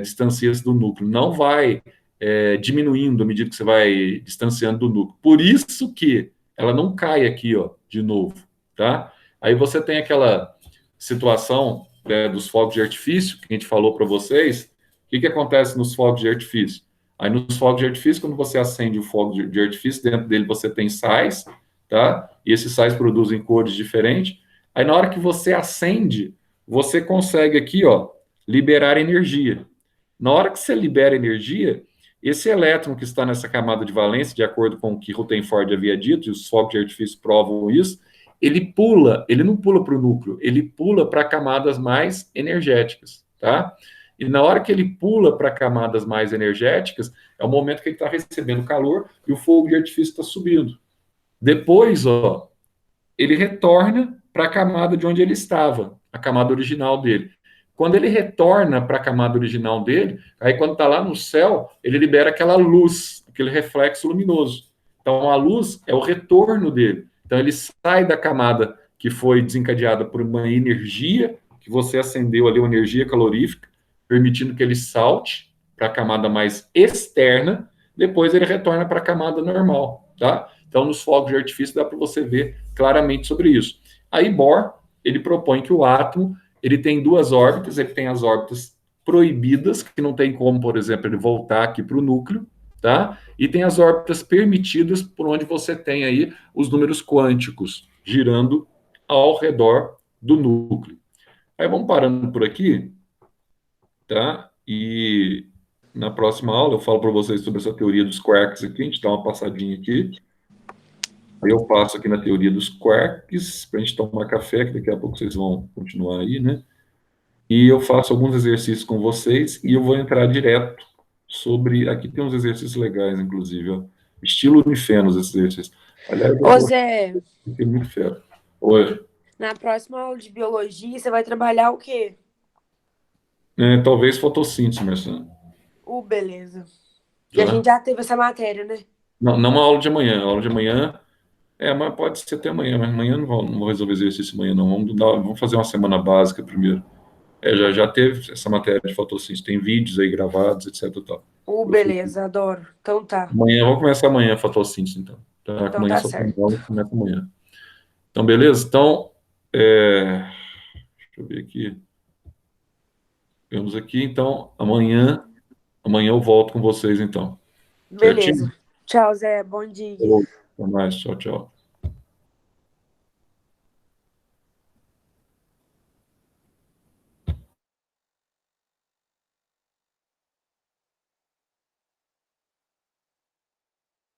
distancia-se do núcleo. Não vai diminuindo à medida que você vai distanciando do núcleo. Por isso que ela não cai aqui, ó, de novo, tá? Aí você tem aquela situação dos fogos de artifício, que a gente falou para vocês. O que acontece nos fogos de artifício? Aí nos fogos de artifício, quando você acende o fogo de artifício, dentro dele você tem sais, tá? E esses sais produzem cores diferentes. Aí na hora que você acende, você consegue aqui, ó, liberar energia. Na hora que você libera energia, esse elétron que está nessa camada de valência, de acordo com o que Rutherford havia dito, e os fogos de artifício provam isso, ele não pula para o núcleo, ele pula para camadas mais energéticas, tá? E na hora que ele pula para camadas mais energéticas, é o momento que ele está recebendo calor e o fogo de artifício está subindo. Depois, ó, ele retorna para a camada de onde ele estava, a camada original dele. Quando ele retorna para a camada original dele, aí quando está lá no céu, ele libera aquela luz, aquele reflexo luminoso. Então a luz é o retorno dele. Então ele sai da camada que foi desencadeada por uma energia, que você acendeu ali, uma energia calorífica, permitindo que ele salte para a camada mais externa, depois ele retorna para a camada normal, tá? Então nos fogos de artifício dá para você ver claramente sobre isso. Aí Bohr, ele propõe que o átomo ele tem duas órbitas, ele tem as órbitas proibidas, que não tem como, por exemplo, ele voltar aqui para o núcleo, tá? E tem as órbitas permitidas, por onde você tem aí os números quânticos girando ao redor do núcleo. Aí vamos parando por aqui, tá? E na próxima aula eu falo para vocês sobre essa teoria dos quarks aqui, a gente dá uma passadinha aqui. Aí eu passo aqui na teoria dos quarks, para a gente tomar café, que daqui a pouco vocês vão continuar aí, né? E eu faço alguns exercícios com vocês e eu vou entrar direto sobre... Aqui tem uns exercícios legais, inclusive, ó. Estilo Unifenos, esses exercícios. Aliás, Ô, Zé, fiquei muito fera. Oi. na próxima aula de biologia, você vai trabalhar o quê? Talvez fotossíntese, Marcelo. Beleza. E a Tá? gente já teve essa matéria, né? Não, não a aula de amanhã. A aula de amanhã... mas pode ser até amanhã, mas amanhã não vou resolver exercício amanhã, não. Vamos fazer uma semana básica primeiro. Já teve essa matéria de fotossíntese, tem vídeos aí gravados, etc. Tal. Beleza, adoro. Então tá. Amanhã, vamos começar amanhã a fotossíntese, então. Tá? Então Amanhã tá só tem certo. aula, começa amanhã. Então, beleza? Então, deixa eu ver aqui. Vemos aqui, então, amanhã eu volto com vocês, então. Beleza. Certinho? Tchau, Zé. Bom dia. Falou. Até mais, tchau, tchau.